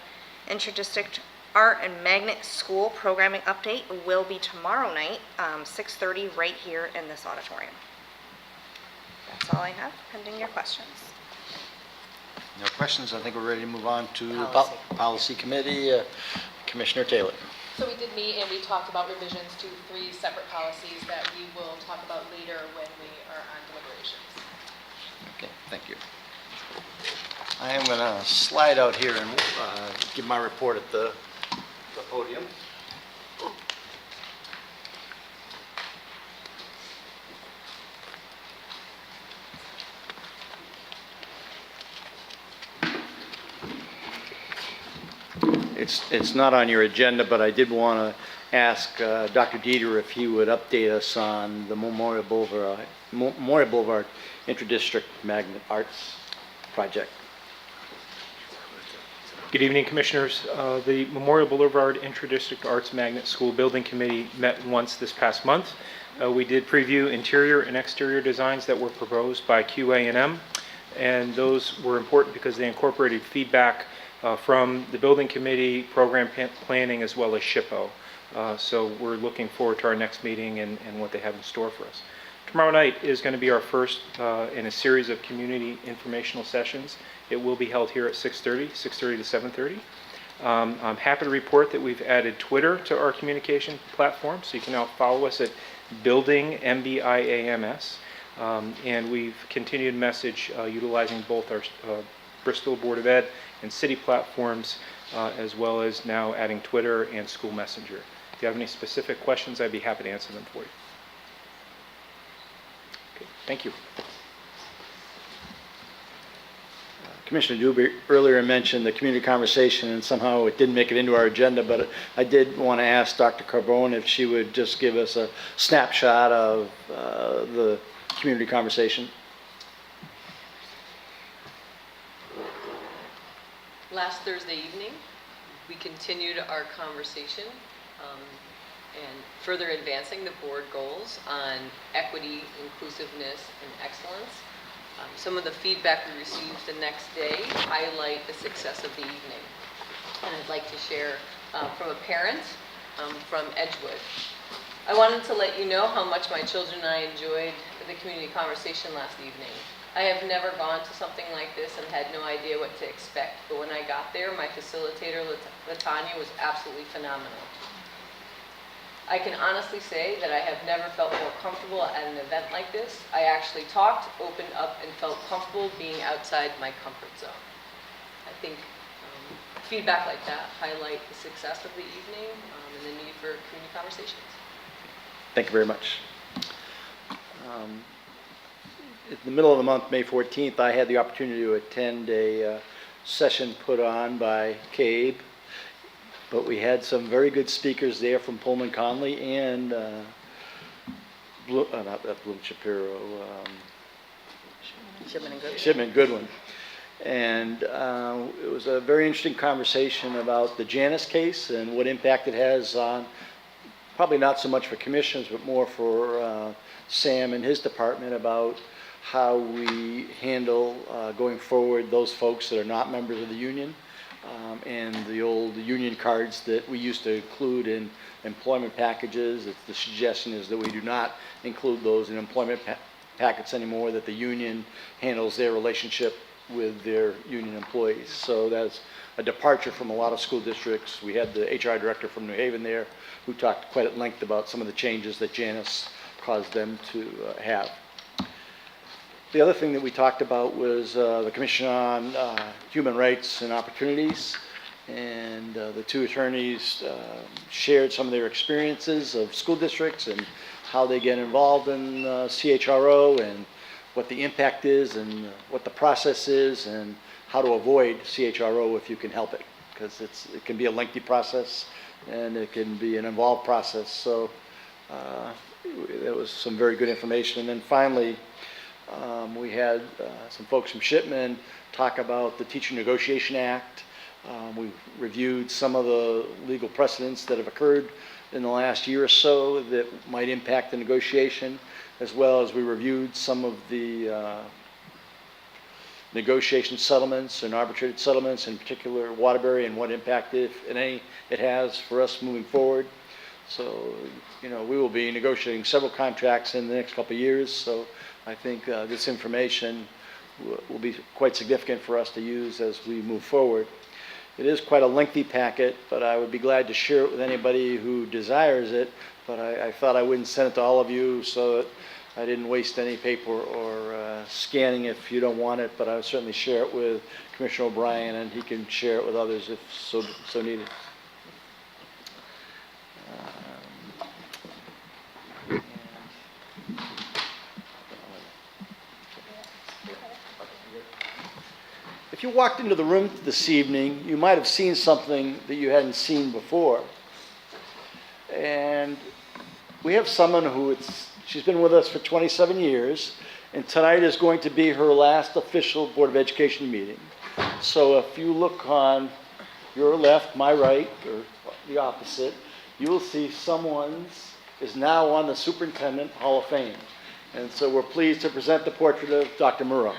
Interdistrict Art and Magnet School programming update will be tomorrow night, 6:30, right here in this auditorium. That's all I have, pending your questions. No questions. I think we're ready to move on to Policy. Policy Committee. Commissioner Taylor. So we did meet and we talked about revisions to 3 separate policies that we will talk about later when we are on deliberations. Okay, thank you. I am going to slide out here and give my report at the podium. It's not on your agenda, but I did want to ask Dr. Dieter if he would update us on the Memorial Boulevard Interdistrict Magnet Arts Project. Good evening, Commissioners. The Memorial Boulevard Intradistrict Arts Magnet School Building Committee met once this past month. We did preview interior and exterior designs that were proposed by QA&M, and those were important because they incorporated feedback from the building committee, program planning, as well as SHPO. So we're looking forward to our next meeting and what they have in store for us. Tomorrow night is going to be our first in a series of community informational sessions. It will be held here at 6:30 to 7:30. I'm happy to report that we've added Twitter to our communication platform, so you can now follow us at Building MBIAMS. And we've continued message utilizing both our Bristol Board of Ed and city platforms, as well as now adding Twitter and School Messenger. If you have any specific questions, I'd be happy to answer them for you. Okay, thank you. Commissioner Dubey earlier mentioned the community conversation, and somehow it didn't make it into our agenda, but I did want to ask Dr. Carbone if she would just give us a snapshot of the community conversation. Last Thursday evening, we continued our conversation and further advancing the board goals on equity, inclusiveness, and excellence. Some of the feedback we received the next day highlight the success of the evening. And I'd like to share from a parent from Edgewood. I wanted to let you know how much my children and I enjoyed the community conversation last evening. I have never gone to something like this and had no idea what to expect, but when I got there, my facilitator, Latanya, was absolutely phenomenal. I can honestly say that I have never felt more comfortable at an event like this. I actually talked, opened up, and felt comfortable being outside my comfort zone. I think feedback like that highlight the success of the evening and the need for community conversations. Thank you very much. In the middle of the month, May 14th, I had the opportunity to attend a session put on by CABE, but we had some very good speakers there from Pullman Conley and not Bloom Shapiro, Shipman Goodwin. And it was a very interesting conversation about the Janus case and what impact it has on, probably not so much for commissioners, but more for Sam and his department about how we handle going forward those folks that are not members of the union, and the old union cards that we used to include in employment packages. The suggestion is that we do not include those in employment packets anymore, that the union handles their relationship with their union employees. So that's a departure from a lot of school districts. We had the HR director from New Haven there who talked quite at length about some of the changes that Janice caused them to have. The other thing that we talked about was the Commission on Human Rights and Opportunities, and the two attorneys shared some of their experiences of school districts and how they get involved in CHRO and what the impact is and what the process is and how to avoid CHRO if you can help it, because it can be a lengthy process and it can be an involved process. So that was some very good information. And then finally, we had some folks from Shipman talk about the Teacher Negotiation Act. We reviewed some of the legal precedents that have occurred in the last year or so that might impact the negotiation, as well as we reviewed some of the negotiation settlements and arbitrated settlements, in particular Waterbury, and what impact, if any, it has for us moving forward. So, we will be negotiating several contracts in the next couple of years, so I think this information will be quite significant for us to use as we move forward. It is quite a lengthy packet, but I would be glad to share it with anybody who desires it, but I thought I wouldn't send it to all of you so that I didn't waste any paper or scanning if you don't want it, but I would certainly share it with Commissioner O'Brien, and he can share it with others if so needed. If you walked into the room this evening, you might have seen something that you hadn't seen before. And we have someone she's been with us for 27 years, and tonight is going to be her last official Board of Education meeting. So if you look on your left, my right, or the opposite, you will see someone is now on the Superintendent Hall of Fame. And so we're pleased to present the portrait of Dr. Moreau.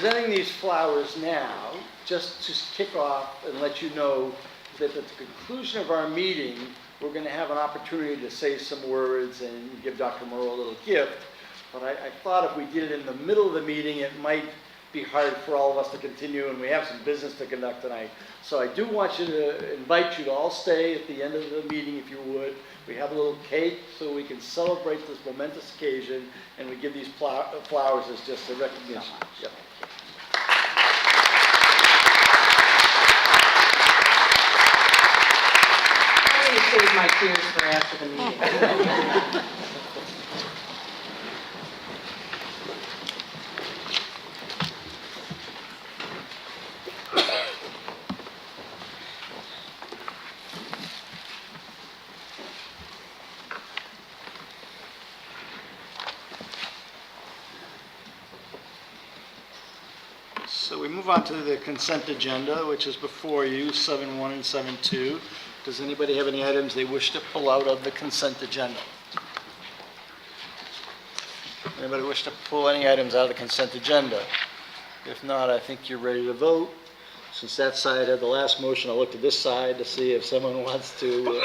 Presenting these flowers now, just to kick off and let you know that at the conclusion of our meeting, we're going to have an opportunity to say some words and give Dr. Moreau a little gift. But I thought if we did it in the middle of the meeting, it might be hard for all of us to continue, and we have some business to conduct tonight. So I do want you to invite you to all stay at the end of the meeting, if you would. We have a little cake so we can celebrate this momentous occasion, and we give these flowers as just a recognition. Yep. I'm going to save my tears for after the meeting. So we move on to the consent agenda, which is before you, 7.1 and 7.2. Does anybody have any items they wish to pull out of the consent agenda? Anybody wish to pull any items out of the consent agenda? If not, I think you're ready to vote. Since that side had the last motion, I'll look to this side to see if someone wants to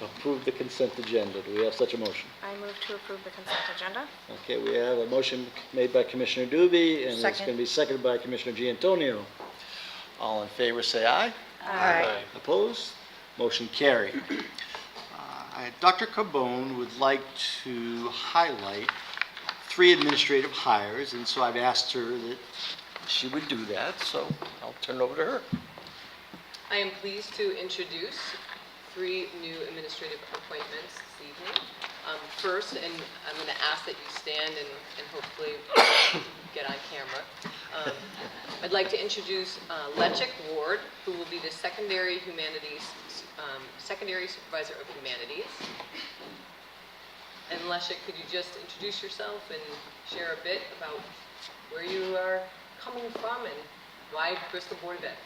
approve the consent agenda. Do we have such a motion? I move to approve the consent agenda. Okay, we have a motion made by Commissioner Doobie, and it's going to be seconded by Commissioner Giantonio. All in favor, say aye. Aye. Opposed? Motion carried. Dr. Cabone would like to highlight 3 administrative hires, and so I've asked her that she would do that, so I'll turn it over to her. I am pleased to introduce 3 new administrative appointments this evening. First, and I'm going to ask that you stand and hopefully get on camera. I'd like to introduce Lechik Ward, who will be the secondary supervisor of humanities. And Lechik, could you just introduce yourself and share a bit about where you are coming from and why Bristol Board of Ed?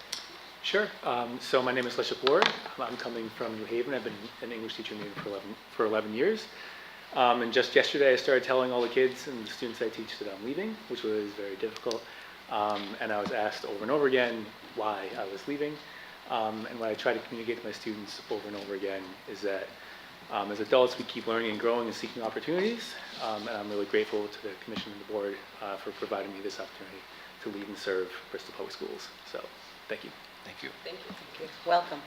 Sure. So my name is Leship Ward. I'm coming from New Haven. I've been an English teacher maybe for 11 years. And just yesterday I started telling all the kids and the students I teach that I'm leaving, which was very difficult. And I was asked over and over again why I was leaving. And what I try to communicate to my students over and over again is that as adults we keep learning and growing and seeking opportunities. And I'm really grateful to the Commission and the Board for providing me this opportunity to lead and serve Bristol Public Schools. So thank you. Thank you. Thank you. Welcome.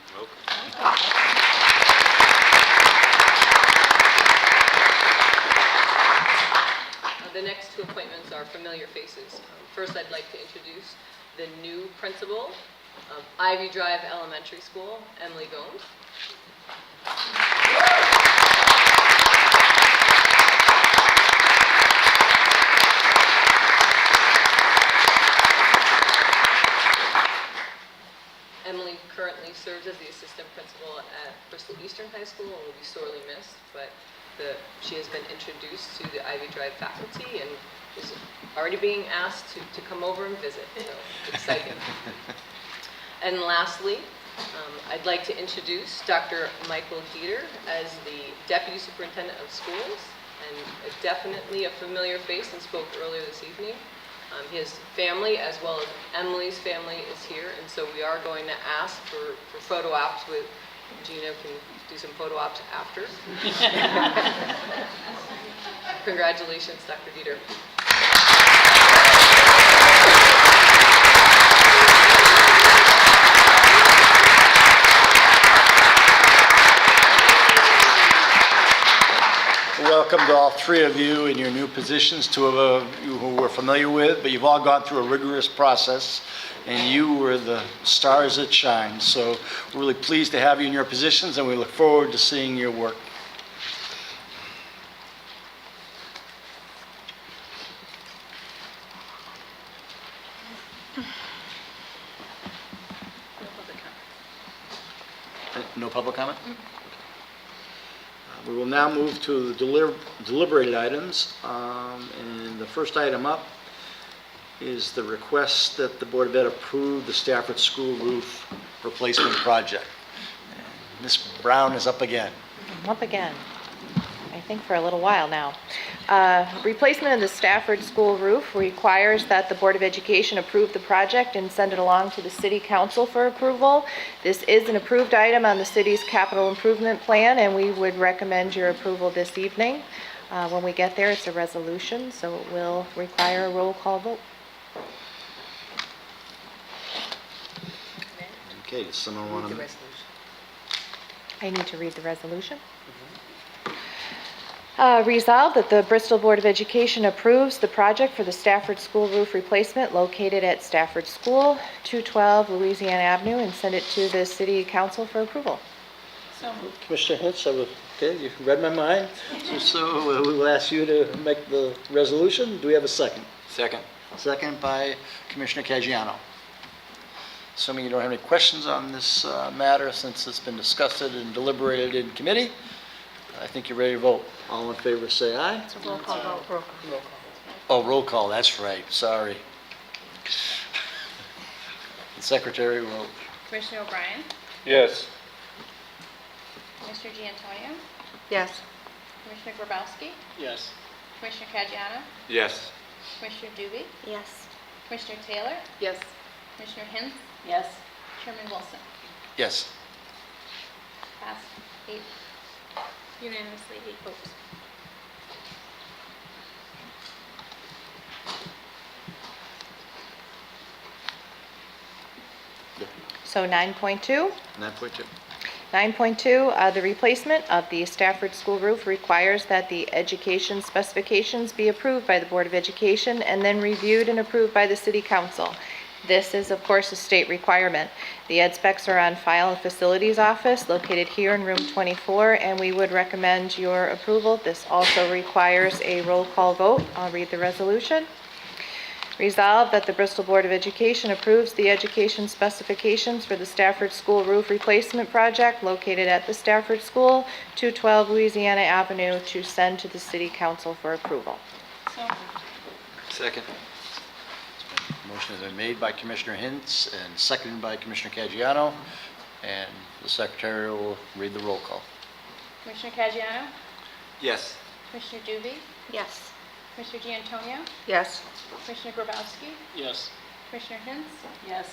The next two appointments are familiar faces. First, I'd like to introduce the new principal of Ivy Drive Elementary School, Emily Gomes. Emily currently serves as the assistant principal at Bristol Eastern High School and will be sorely missed, but she has been introduced to the Ivy Drive faculty and is already being asked to come over and visit, so exciting. And lastly, I'd like to introduce Dr. Michael Dieter as the Deputy Superintendent of Schools, and definitely a familiar face and spoke earlier this evening. His family, as well as Emily's family, is here, and so we are going to ask for photo ops with Gina. Can do some photo ops after. Congratulations, Dr. Dieter. Welcome to all three of you in your new positions, two of you who we're familiar with, but you've all gone through a rigorous process, and you were the stars that shine. So we're really pleased to have you in your positions, and we look forward to seeing your work. No public comment? We will now move to the deliberated items, and the first item up is the request that the Board of Ed approve the Stafford School roof replacement project. Ms. Brown is up again. I'm up again, I think for a little while now. Replacement of the Stafford School roof requires that the Board of Education approve the project and send it along to the City Council for approval. This is an approved item on the city's capital improvement plan, and we would recommend your approval this evening. When we get there, it's a resolution, so it will require a roll call vote. Okay, does someone want to? I need to read the resolution. Resolved that the Bristol Board of Education approves the project for the Stafford School roof replacement located at Stafford School, 212 Louisiana Avenue, and send it to the City Council for approval. Commissioner Hintz, okay, you read my mind. So we will ask you to make the resolution. Do we have a second? Second. Second by Commissioner Caggiano. Assuming you don't have any questions on this matter, since it's been discussed and deliberated in committee, I think you're ready to vote. All in favor say aye. It's a roll call vote. Roll call. Oh, roll call, that's right, sorry. The secretary will. Commissioner O'Brien? Yes. Mr. Giantonio? Yes. Commissioner Grabowski? Yes. Commissioner Caggiano? Yes. Commissioner Dubey? Yes. Commissioner Taylor? Yes. Commissioner Hintz? Yes. Chairman Wilson? Yes. Passed. Unanimously, 8 votes. So 9.2. 9.2. 9.2, the replacement of the Stafford School roof requires that the education specifications be approved by the Board of Education and then reviewed and approved by the City Council. This is, of course, a state requirement. The ed specs are on file in the Facilities Office located here in room 24, and we would recommend your approval. This also requires a roll call vote. I'll read the resolution. Resolved that the Bristol Board of Education approves the education specifications for the Stafford School roof replacement project located at the Stafford School, 212 Louisiana Avenue, to send to the City Council for approval. Second. Motion has been made by Commissioner Hintz and seconded by Commissioner Caggiano, and the secretary will read the roll call. Commissioner Caggiano? Yes. Commissioner Dubey? Yes. Commissioner D'Antonio? Yes. Commissioner Grabowski? Yes. Commissioner Hintz? Yes.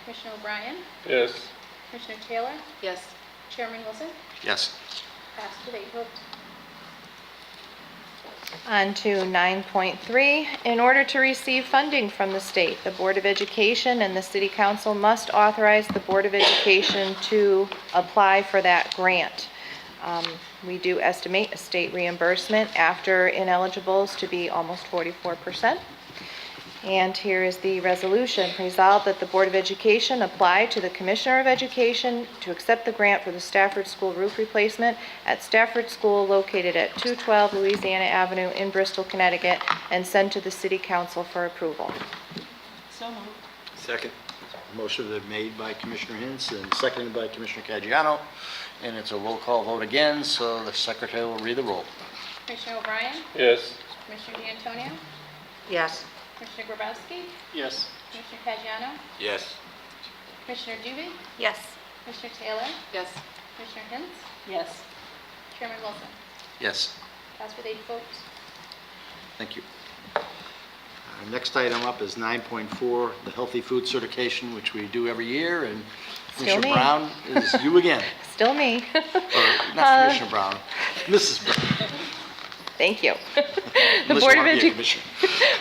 Commissioner O'Brien? Yes. Commissioner Taylor? Yes. Chairman Wilson? Yes. Passed with 8 votes. On to 9.3. In order to receive funding from the state, the Board of Education and the City Council must authorize the Board of Education to apply for that grant. We do estimate a state reimbursement after ineligibles to be almost 44%. And here is the resolution. Resolved that the Board of Education apply to the Commissioner of Education to accept the grant for the Stafford School roof replacement at Stafford School located at 212 Louisiana Avenue in Bristol, Connecticut, and send to the City Council for approval. So moved. Second. Motion has been made by Commissioner Hintz and seconded by Commissioner Caggiano, and it's a roll call vote again, so the secretary will read the roll. Commissioner O'Brien? Yes. Commissioner D'Antonio? Yes. Commissioner Grabowski? Yes. Commissioner Caggiano? Yes. Commissioner Dubey? Yes. Commissioner Taylor? Yes. Commissioner Hintz? Yes. Chairman Wilson? Yes. Passed with 8 votes. Thank you. Next item up is 9.4, the Healthy Food Certification, which we do every year, and Still Commissioner me. Brown is you again. Still me. Or not Commissioner Brown, Mrs. Brown. Thank you. The Unless Board you of, want to be a commissioner.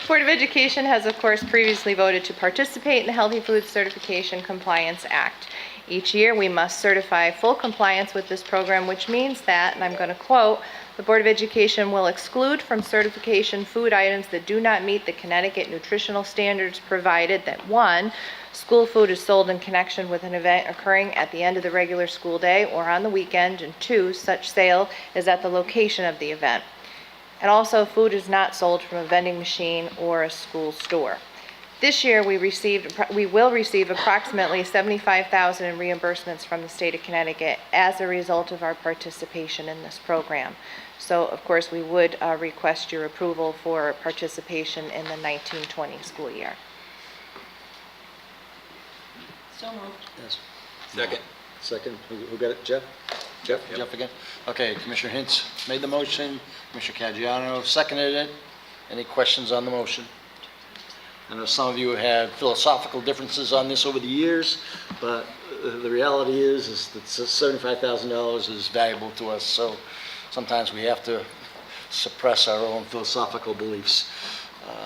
Board of Education has, of course, previously voted to participate in the Healthy Food Certification Compliance Act. Each year, we must certify full compliance with this program, which means that, and I'm going to quote, the Board of Education will exclude from certification food items that do not meet the Connecticut nutritional standards, provided that 1, school food is sold in connection with an event occurring at the end of the regular school day or on the weekend, and 2, such sale is at the location of the event. And also, food is not sold from a vending machine or a school store. This year, we will receive approximately $75,000 in reimbursements from the state of Connecticut as a result of our participation in this program. So, of course, we would request your approval for participation in the 1920 school year. So moved. Yes. Second. Second, who got it, Jeff? Yep. Jeff again? Okay, Commissioner Hintz made the motion, Commissioner Caggiano seconded it. Any questions on the motion? I know some of you had philosophical differences on this over the years, but the reality is that $75,000 is valuable to us, so sometimes we have to suppress our own philosophical beliefs.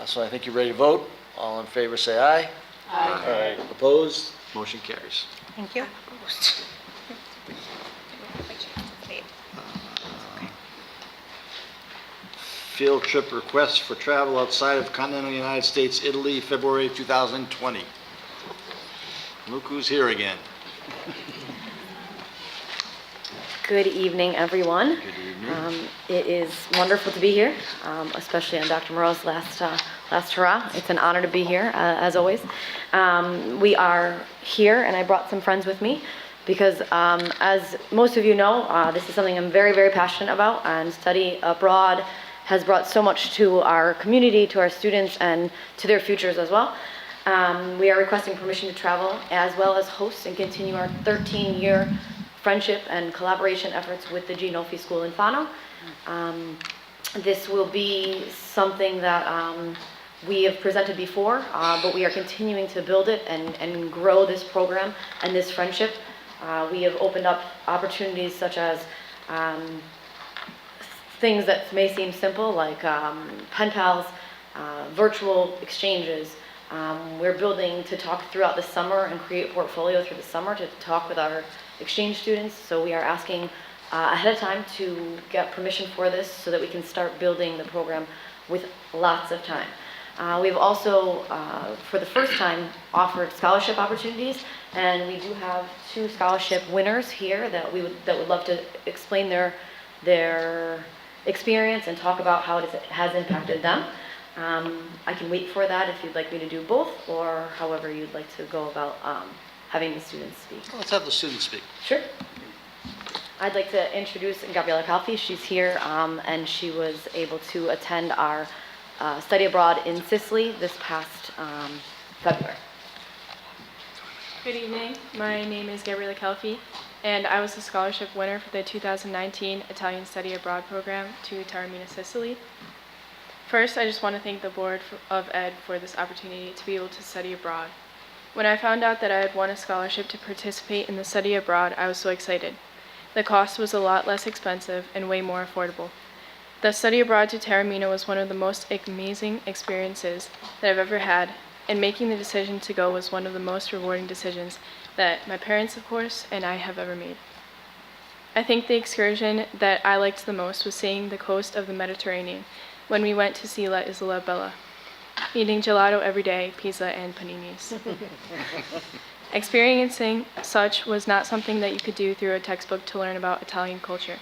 So I think you're ready to vote. All in favor, say aye. Aye. Opposed? Motion carries. Thank you. Field trip request for travel outside of continental United States, Italy, February 2020. Look who's here again. Good evening, everyone. Good evening. It is wonderful to be here, especially on Dr. Moreau's last hurrah. It's an honor to be here, as always. We are here, and I brought some friends with me because, as most of you know, this is something I'm very, very passionate about, and study abroad has brought so much to our community, to our students, and to their futures as well. We are requesting permission to travel as well as host and continue our 13-year friendship and collaboration efforts with the Ginolfi School in Fano. This will be something that we have presented before, but we are continuing to build it and grow this program and this friendship. We have opened up opportunities such as things that may seem simple, like pen pals, virtual exchanges. We're building to talk throughout the summer and create a portfolio through the summer to talk with our exchange students. So we are asking ahead of time to get permission for this so that we can start building the program with lots of time. We've also, for the first time, offered scholarship opportunities, and we do have 2 scholarship winners here that would love to explain their experience and talk about how it has impacted them. I can wait for that if you'd like me to do both, or however you'd like to go about having the students speak. Let's have the students speak. Sure. I'd like to introduce Gabriella Calfi. She's here, and she was able to attend our study abroad in Sicily this past February. Good evening. My name is Gabriela Kelfi, and I was the scholarship winner for the 2019 Italian Study Abroad program to Taormina, Sicily. First, I just want to thank the Board of Ed for this opportunity to be able to study abroad. When I found out that I had won a scholarship to participate in the study abroad, I was so excited. The cost was a lot less expensive and way more affordable. The study abroad to Taormina was one of the most amazing experiences that I've ever had, and making the decision to go was one of the most rewarding decisions that my parents, of course, and I have ever made. I think the excursion that I liked the most was seeing the coast of the Mediterranean when we went to see La Isola Bella, eating gelato every day, pizza, and paninis. Experiencing such was not something that you could do through a textbook to learn about Italian culture.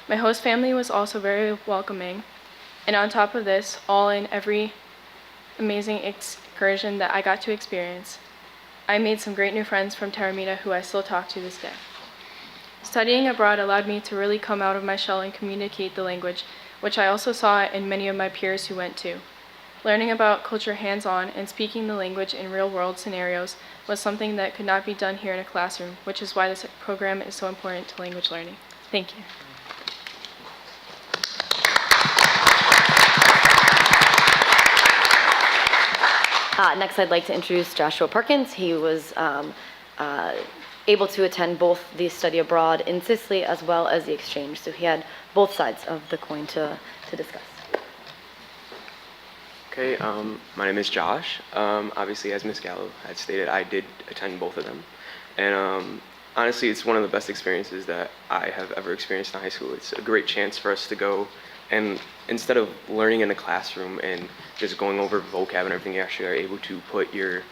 My host family was also very welcoming, and on top of this, all in every amazing excursion that I got to experience, I made some great new friends from Taormina who I still talk to this day. Studying abroad allowed me to really come out of my shell and communicate the language, which I also saw in many of my peers who went too. Learning about culture hands-on and speaking the language in real-world scenarios was something that could not be done here in a classroom, which is why this program is so important to language learning. Thank you. Next, I'd like to introduce Joshua Perkins. He was able to attend both the study abroad in Sicily as well as the exchange, so he had both sides of the coin to discuss. Okay, my name is Josh. Obviously, as Ms. Gallo had stated, I did attend both of them. And honestly, it's one of the best experiences that I have ever experienced in high school. It's a great chance for us to go, and instead of learning in the classroom and just going over vocab and everything, you actually are able to put your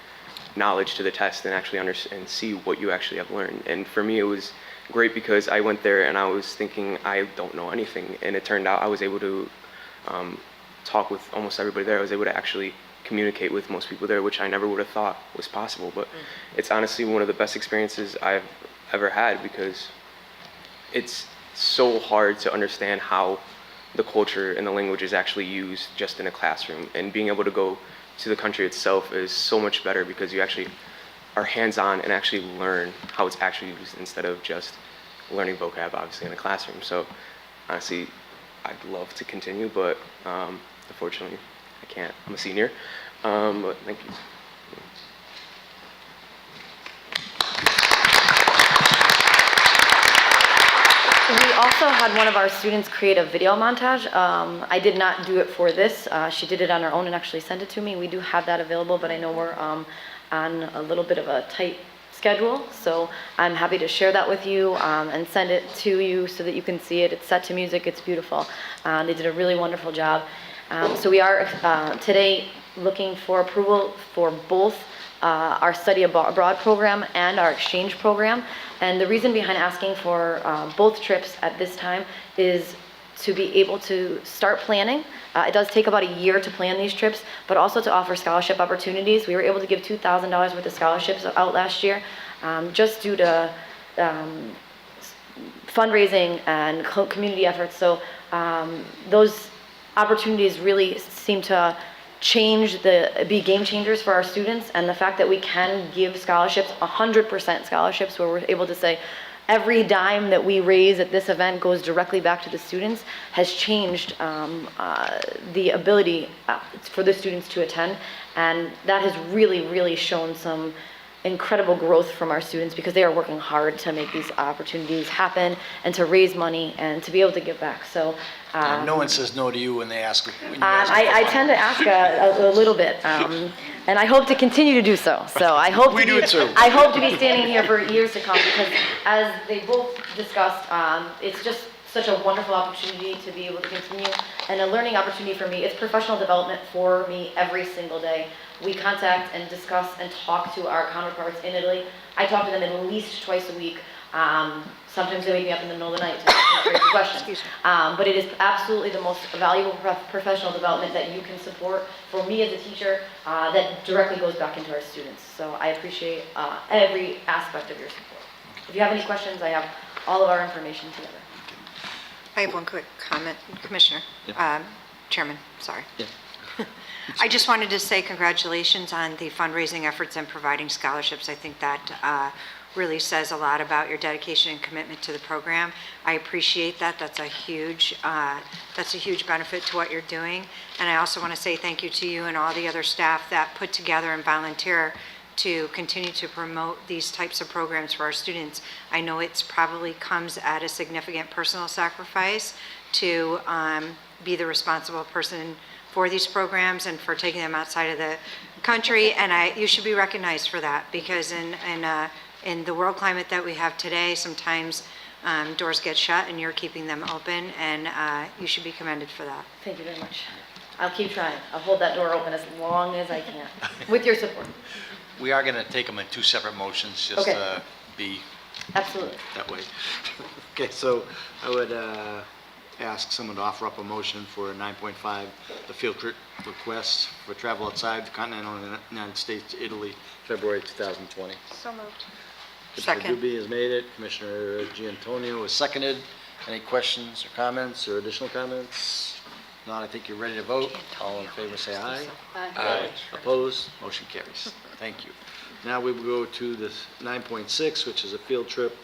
knowledge to the test and actually understand and see what you actually have learned. And for me, it was great because I went there and I was thinking I don't know anything, and it turned out I was able to talk with almost everybody there. I was able to actually communicate with most people there, which I never would have thought was possible. But it's honestly one of the best experiences I've ever had, because it's so hard to understand how the culture and the language is actually used just in a classroom. And being able to go to the country itself is so much better because you actually are hands-on and actually learn how it's actually used instead of just learning vocab, obviously, in a classroom. So honestly, I'd love to continue, but unfortunately, I can't. I'm a senior, but thank you. We also had one of our students create a video montage. I did not do it for this. She did it on her own and actually sent it to me. We do have that available, but I know we're on a little bit of a tight schedule, so I'm happy to share that with you and send it to you so that you can see it. It's set to music. It's beautiful. They did a really wonderful job. So we are today looking for approval for both our study abroad program and our exchange program. And the reason behind asking for both trips at this time is to be able to start planning. It does take about a year to plan these trips, but also to offer scholarship opportunities. We were able to give $2,000 worth of scholarships out last year, just due to fundraising and community efforts. So those opportunities really seem to be game changers for our students, and the fact that we can give scholarships, 100% scholarships, where we're able to say every dime that we raise at this event goes directly back to the students, has changed the ability for the students to attend, and that has really shown some incredible growth from our students, because they are working hard to make these opportunities happen and to raise money and to be able to give back. So No one says no to you when they ask. I tend to ask a little bit, and I hope to continue to do so. So I hope We do too. I hope to be standing here for years to come, because as they both discussed, it's just such a wonderful opportunity to be able to continue, and a learning opportunity for me. It's professional development for me every single day. We contact and discuss and talk to our counterparts in Italy. I talk to them at least twice a week. Sometimes they wake me up in the middle of the night to ask me crazy questions. But it is absolutely the most valuable professional development that you can support for me as a teacher, that directly goes back into our students. So I appreciate every aspect of your support. If you have any questions, I have all of our information together. I have one quick comment, Commissioner. Chairman, sorry. Yeah. I just wanted to say congratulations on the fundraising efforts and providing scholarships. I think that really says a lot about your dedication and commitment to the program. I appreciate that. That's a huge benefit to what you're doing. And I also want to say thank you to you and all the other staff that put together and volunteer to continue to promote these types of programs for our students. I know it's probably comes at a significant personal sacrifice to be the responsible person for these programs and for taking them outside of the country, and you should be recognized for that, because in the world climate that we have today, sometimes doors get shut and you're keeping them open, and you should be commended for that. Thank you very much. I'll keep trying. I'll hold that door open as long as I can, with your support. We are going to take them in two separate motions, just Okay. to be Absolutely. that way. Okay, so I would ask someone to offer up a motion for 9.5, the field trip request for travel outside the continental United States to Italy, February 2020. So moved. Commissioner Second. Dubey has made it, Commissioner Giantonio has seconded. Any questions or comments or additional comments? Not, I think you're ready to vote. All in favor say aye. Aye. Opposed? Motion carries. Thank you. Now we will go to this 9.6, which is a field trip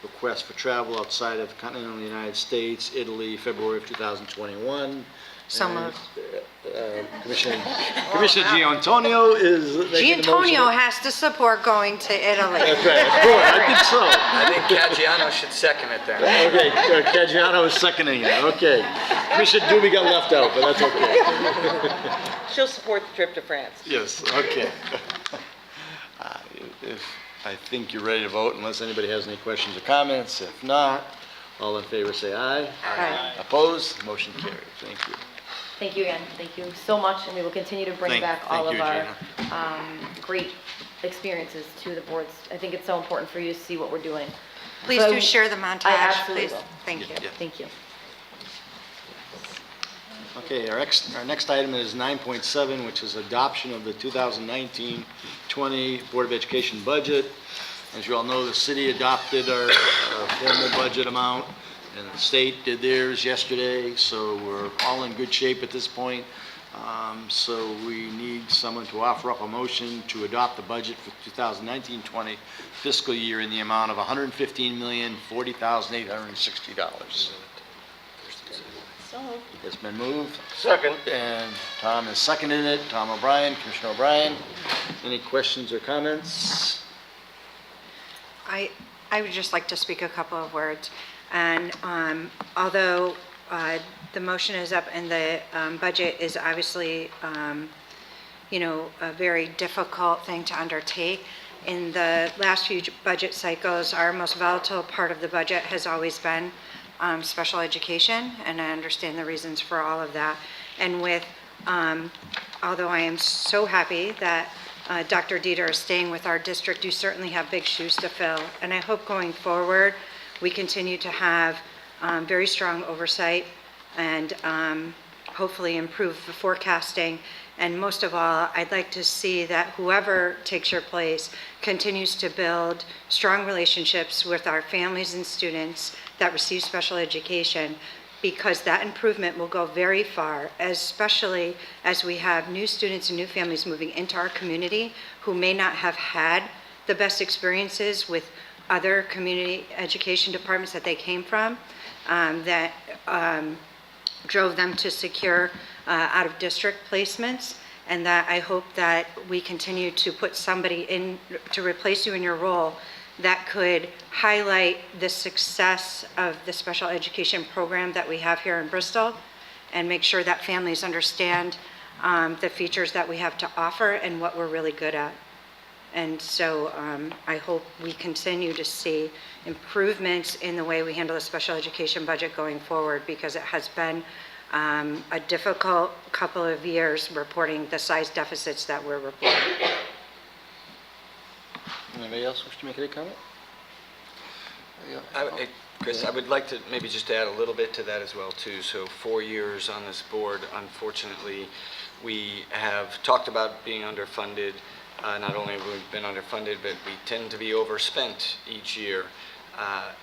request for travel outside of the continental United States, Italy, February of 2021. So And, moved. Commissioner Giantonio is making the motion. Giantonio has to support going to Italy. That's right, of course, I think so. I think Caggiano should second it then. Okay, Caggiano is seconding it, okay. Commissioner Dubey got left out, but that's okay. She'll support the trip to France. Yes, okay. If, I think you're ready to vote unless anybody has any questions or comments. If not, all in favor say aye. Aye. Opposed? Motion carries. Thank you. Thank you again. Thank you so much, and we will continue to bring Thank back all you, of our great experiences to the boards. I think it's so important for you to see what we're doing. Please So do share the montage, I absolutely please. will. Thank you. Yeah. Thank you. Okay, our next item is 9.7, which is adoption of the 2019-20 Board of Education budget. As you all know, the city adopted our formal budget amount, and the state did theirs yesterday, so we're all in good shape at this point. So we need someone to offer up a motion to adopt the budget for 2019-20 fiscal year in the amount of $115,040,860. So moved. It's been moved. Second. And Tom has seconded it. Tom O'Brien, Commissioner O'Brien. Any questions or comments? I would just like to speak a couple of words. And although the motion is up and the budget is obviously, a very difficult thing to undertake, in the last few budget cycles, our most volatile part of the budget has always been special education, and I understand the reasons for all of that. And with, although I am so happy that Dr. Dieter is staying with our district, you certainly have big shoes to fill. And I hope going forward, we continue to have very strong oversight and hopefully improve the forecasting. And most of all, I'd like to see that whoever takes your place continues to build strong relationships with our families and students that receive special education, because that improvement will go very far, especially as we have new students and new families moving into our community who may not have had the best experiences with other community education departments that they came from, that drove them to secure out-of-district placements, and that I hope that we continue to put somebody in to replace you in your role that could highlight the success of the special education program that we have here in Bristol, and make sure that families understand the features that we have to offer and what we're really good at. And so I hope we continue to see improvements in the way we handle the special education budget going forward, because it has been a difficult couple of years reporting the size deficits that we're reporting. Anybody else wish to make any comment? Chris, I would like to maybe just add a little bit to that as well, too. So 4 years on this board, unfortunately, we have talked about being underfunded. Not only have we been underfunded, but we tend to be overspent each year.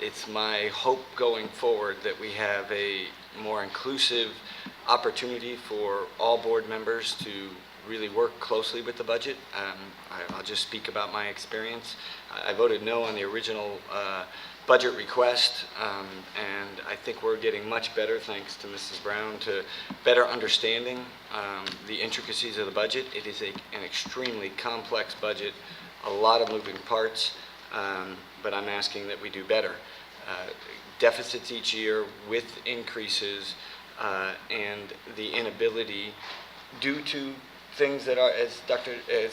It's my hope going forward that we have a more inclusive opportunity for all board members to really work closely with the budget. I'll just speak about my experience. I voted no on the original budget request, and I think we're getting much better, thanks to Mrs. Brown, to better understanding the intricacies of the budget. It is an extremely complex budget, a lot of moving parts, but I'm asking that we do better. Deficits each year with increases, and the inability, due to things that are, as Dr. I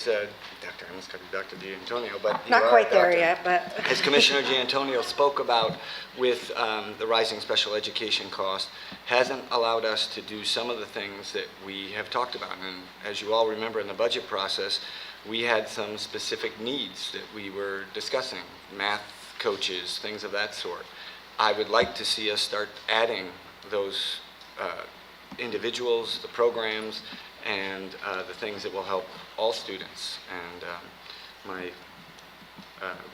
almost called you Dr. D'Antonio, but you Not are a quite there doctor. yet, but. As Commissioner D'Antonio spoke about with the rising special education cost, hasn't allowed us to do some of the things that we have talked about. And as you all remember in the budget process, we had some specific needs that we were discussing, math coaches, things of that sort. I would like to see us start adding those individuals, the programs, and the things that will help all students. And my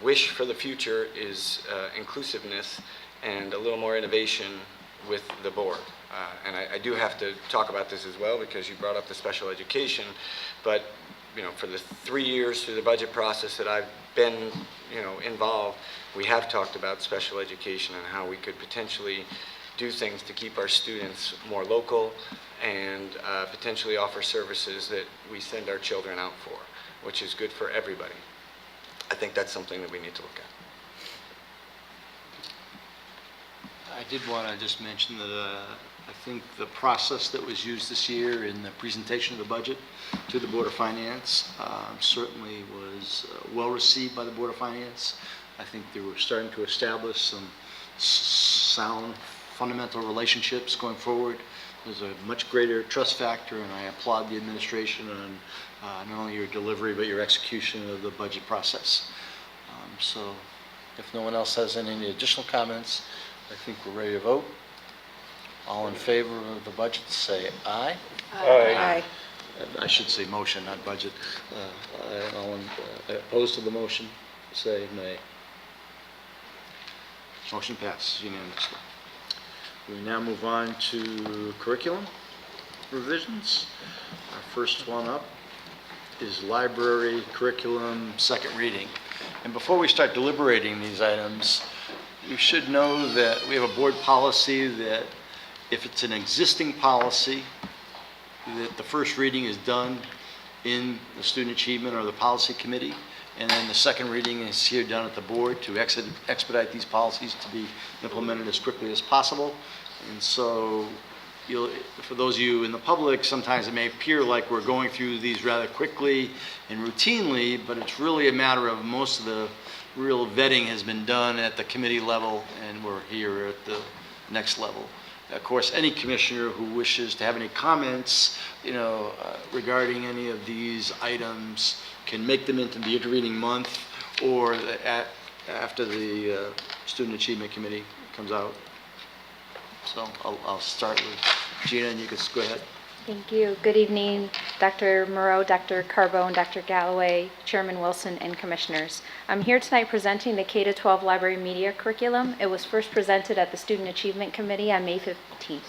wish for the future is inclusiveness and a little more innovation with the board. And I do have to talk about this as well, because you brought up the special education, but for the 3 years through the budget process that I've been involved, we have talked about special education and how we could potentially do things to keep our students more local and potentially offer services that we send our children out for, which is good for everybody. I think that's something that we need to look at. I did want to just mention that I think the process that was used this year in the presentation of the budget to the Board of Finance certainly was well received by the Board of Finance. I think they were starting to establish some sound fundamental relationships going forward. There's a much greater trust factor, and I applaud the administration on not only your delivery but your execution of the budget process. So if no one else has any additional comments, I think we're ready to vote. All in favor of the budget, say aye. Aye. I should say motion, not budget. All opposed to the motion, say nay. Motion passes unanimously. We now move on to curriculum revisions. Our first one up is library curriculum second reading. And before we start deliberating these items, you should know that we have a board policy that if it's an existing policy, that the first reading is done in the student achievement or the policy committee, and then the second reading is here done at the board to expedite these policies to be implemented as quickly as possible. And so for those of you in the public, sometimes it may appear like we're going through these rather quickly and routinely, but it's really a matter of most of the real vetting has been done at the committee level, and we're here at the next level. Of course, any commissioner who wishes to have any comments, regarding any of these items can make them into the intervening month or after the Student Achievement Committee comes out. So I'll start with Gina, and you can go ahead. Thank you. Good evening, Dr. Moreau, Dr. Carbone, Dr. Galloway, Chairman Wilson, and Commissioners. I'm here tonight presenting the K-12 Library Media Curriculum. It was first presented at the Student Achievement Committee on May 15th.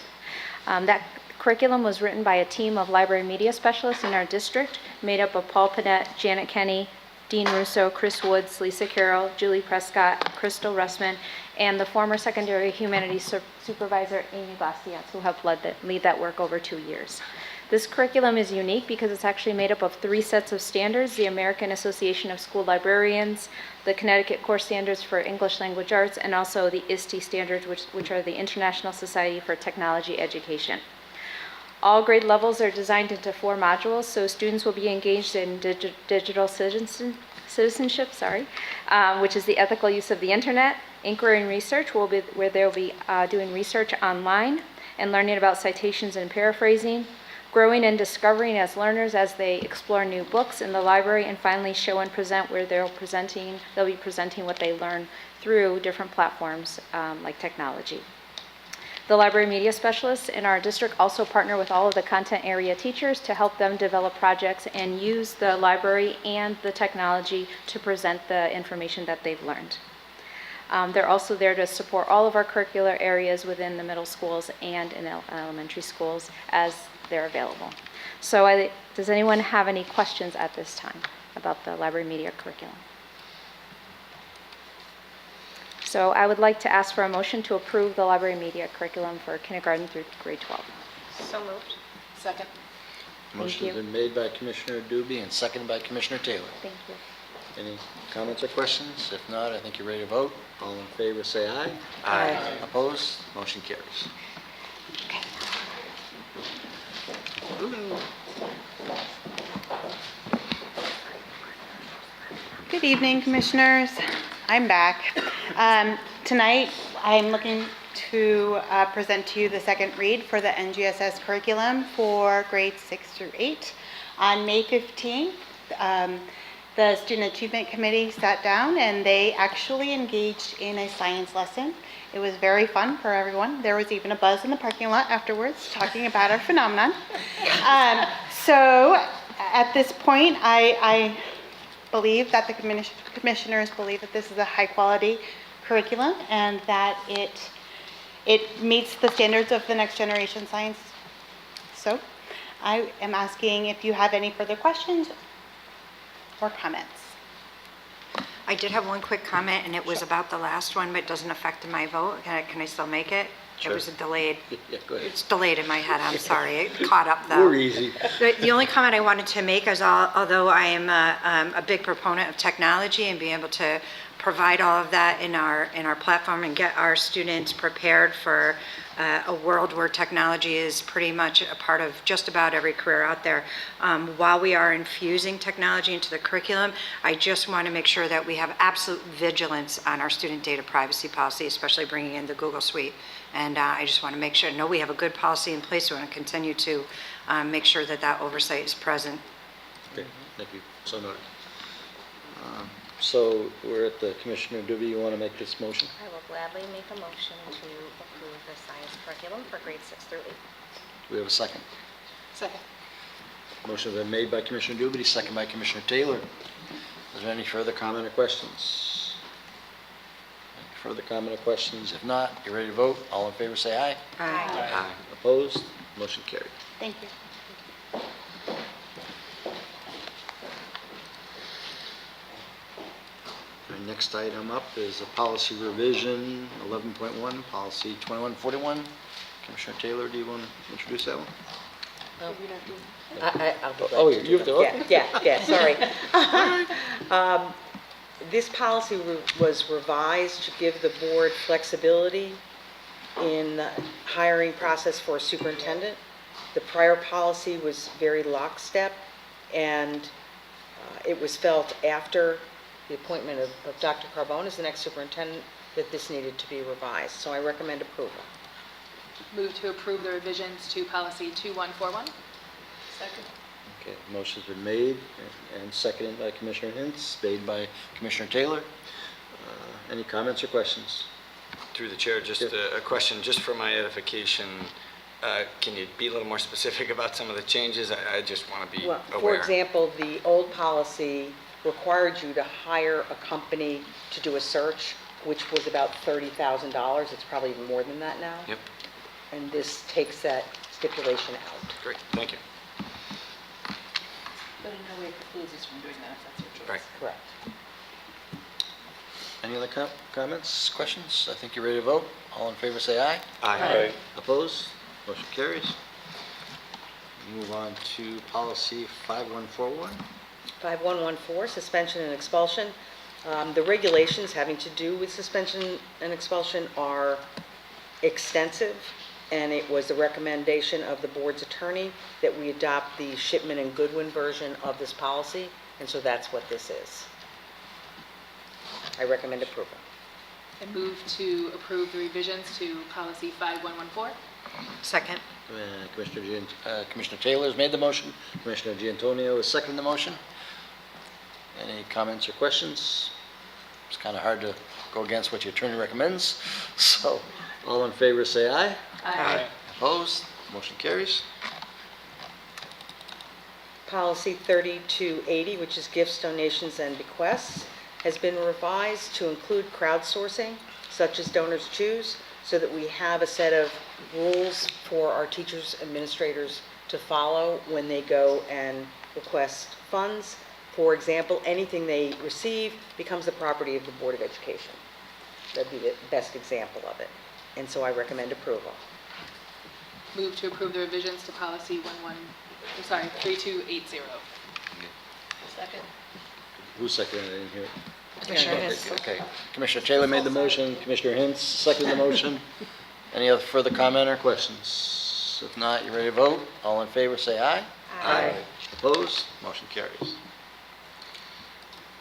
That curriculum was written by a team of library media specialists in our district, made up of Paul Panett, Janet Kenny, Dean Russo, Chris Woods, Lisa Carroll, Julie Prescott, Crystal Russman, and the former secondary humanities supervisor, Amy Glassians, who helped lead that work over 2 years. This curriculum is unique because it's actually made up of 3 sets of standards: the American Association of School Librarians, the Connecticut Core Standards for English Language Arts, and also the ISTE standards, which are the International Society for Technology Education. All grade levels are designed into 4 modules, so students will be engaged in digital citizenship, which is the ethical use of the internet. Inquiry and research where they'll be doing research online and learning about citations and paraphrasing. Growing and discovering as learners as they explore new books in the library. And finally, show and present, where they'll be presenting what they learn through different platforms like technology. The library media specialists in our district also partner with all of the content area teachers to help them develop projects and use the library and the technology to present the information that they've learned. They're also there to support all of our curricular areas within the middle schools and in elementary schools as they're available. So does anyone have any questions at this time about the library media curriculum? So I would like to ask for a motion to approve the library media curriculum for kindergarten through grade 12. So moved. Second. Motion's you. been made by Commissioner Dubey and seconded by Commissioner Taylor. Thank you. Any comments or questions? If not, I think you're ready to vote. All in favor, say aye. Aye. Opposed? Motion carries. Good evening, Commissioners. I'm back. Tonight, I'm looking to present to you the second read for the NGSS curriculum for grades 6 through 8. On May 15th, the Student Achievement Committee sat down and they actually engaged in a science lesson. It was very fun for everyone. There was even a buzz in the parking lot afterwards talking about our phenomenon. So at this point, I believe that the commissioners believe that this is a high-quality curriculum and that it meets the standards of the next generation science. So I am asking if you have any further questions or comments. I did have one quick comment, and it was about the last one, but it doesn't affect my vote. Can I still make it? Sure. It was delayed. Yeah, go ahead. It's delayed in my head, I'm sorry. It caught up, though. We're easy. The only comment I wanted to make is, although I am a big proponent of technology and being able to provide all of that in our platform and get our students prepared for a world where technology is pretty much a part of just about every career out there. While we are infusing technology into the curriculum, I just want to make sure that we have absolute vigilance on our student data privacy policy, especially bringing in the Google Suite. And I just want to make sure, we have a good policy in place. We want to continue to make sure that that oversight is present. Okay, thank you. So noted. So we're at the Commissioner Dubey. You want to make this motion? I will gladly make a motion to approve the science curriculum for grades 6 through 8. Do we have a second? Second. Motion has been made by Commissioner Dubey, second by Commissioner Taylor. Is there any further comment or questions? Any further comment or questions? If not, you ready to vote? All in favor, say aye. Aye. Aye. Opposed? Motion carried. Thank you. Our next item up is a policy revision, 11.1, policy 2141. Commissioner Taylor, do you want to introduce that one? I'll be glad Oh, to do you have to, that. okay. Yeah, sorry. This policy was revised to give the board flexibility in the hiring process for a superintendent. The prior policy was very lockstep, and it was felt after the appointment of Dr. Carbone as the next superintendent that this needed to be revised. So I recommend approval. Move to approve the revisions to policy 2141. Second. Okay, motion's been made and seconded by Commissioner Hintz, made by Commissioner Taylor. Any comments or questions? Through the chair, just a question, just for my edification. Can you be a little more specific about some of the changes? I just want to be Well, aware. for example, the old policy required you to hire a company to do a search, which was about $30,000. It's probably even more than that now. Yep, And this takes that stipulation out. great, thank you. But in no way precludes us from doing that if that's your choice. Right. Correct. Any other comments, questions? I think you're ready to vote. All in favor, say aye. Aye. Opposed? Motion carries. Move on to policy 5141. 5114, suspension and expulsion. The regulations having to do with suspension and expulsion are extensive, and it was the recommendation of the board's attorney that we adopt the Shipman and Goodwin version of this policy, and so that's what this is. I recommend approval. And move to approve the revisions to policy 5114. Second. Commissioner Taylor has made the motion. Commissioner Giantonio has seconded the motion. Any comments or questions? It's kind of hard to go against what your attorney recommends. So, all in favor say aye. Aye. Opposed? Motion carries. Policy 3280, which is gifts, donations, and bequests, has been revised to include crowdsourcing, such as Donors Choose, so that we have a set of rules for our teachers, administrators to follow when they go and request funds. For example, anything they receive becomes the property of the Board of Education. That'd be the best example of it. And so I recommend approval. Move to approve the revisions to policy 3280. Second. Who seconded it? I didn't hear it. Commissioner Hintz. Okay. Commissioner Taylor made the motion, Commissioner Hintz seconded the motion. Any other further comment or questions? If not, you ready to vote? All in favor, say aye. Aye. Opposed? Motion carries.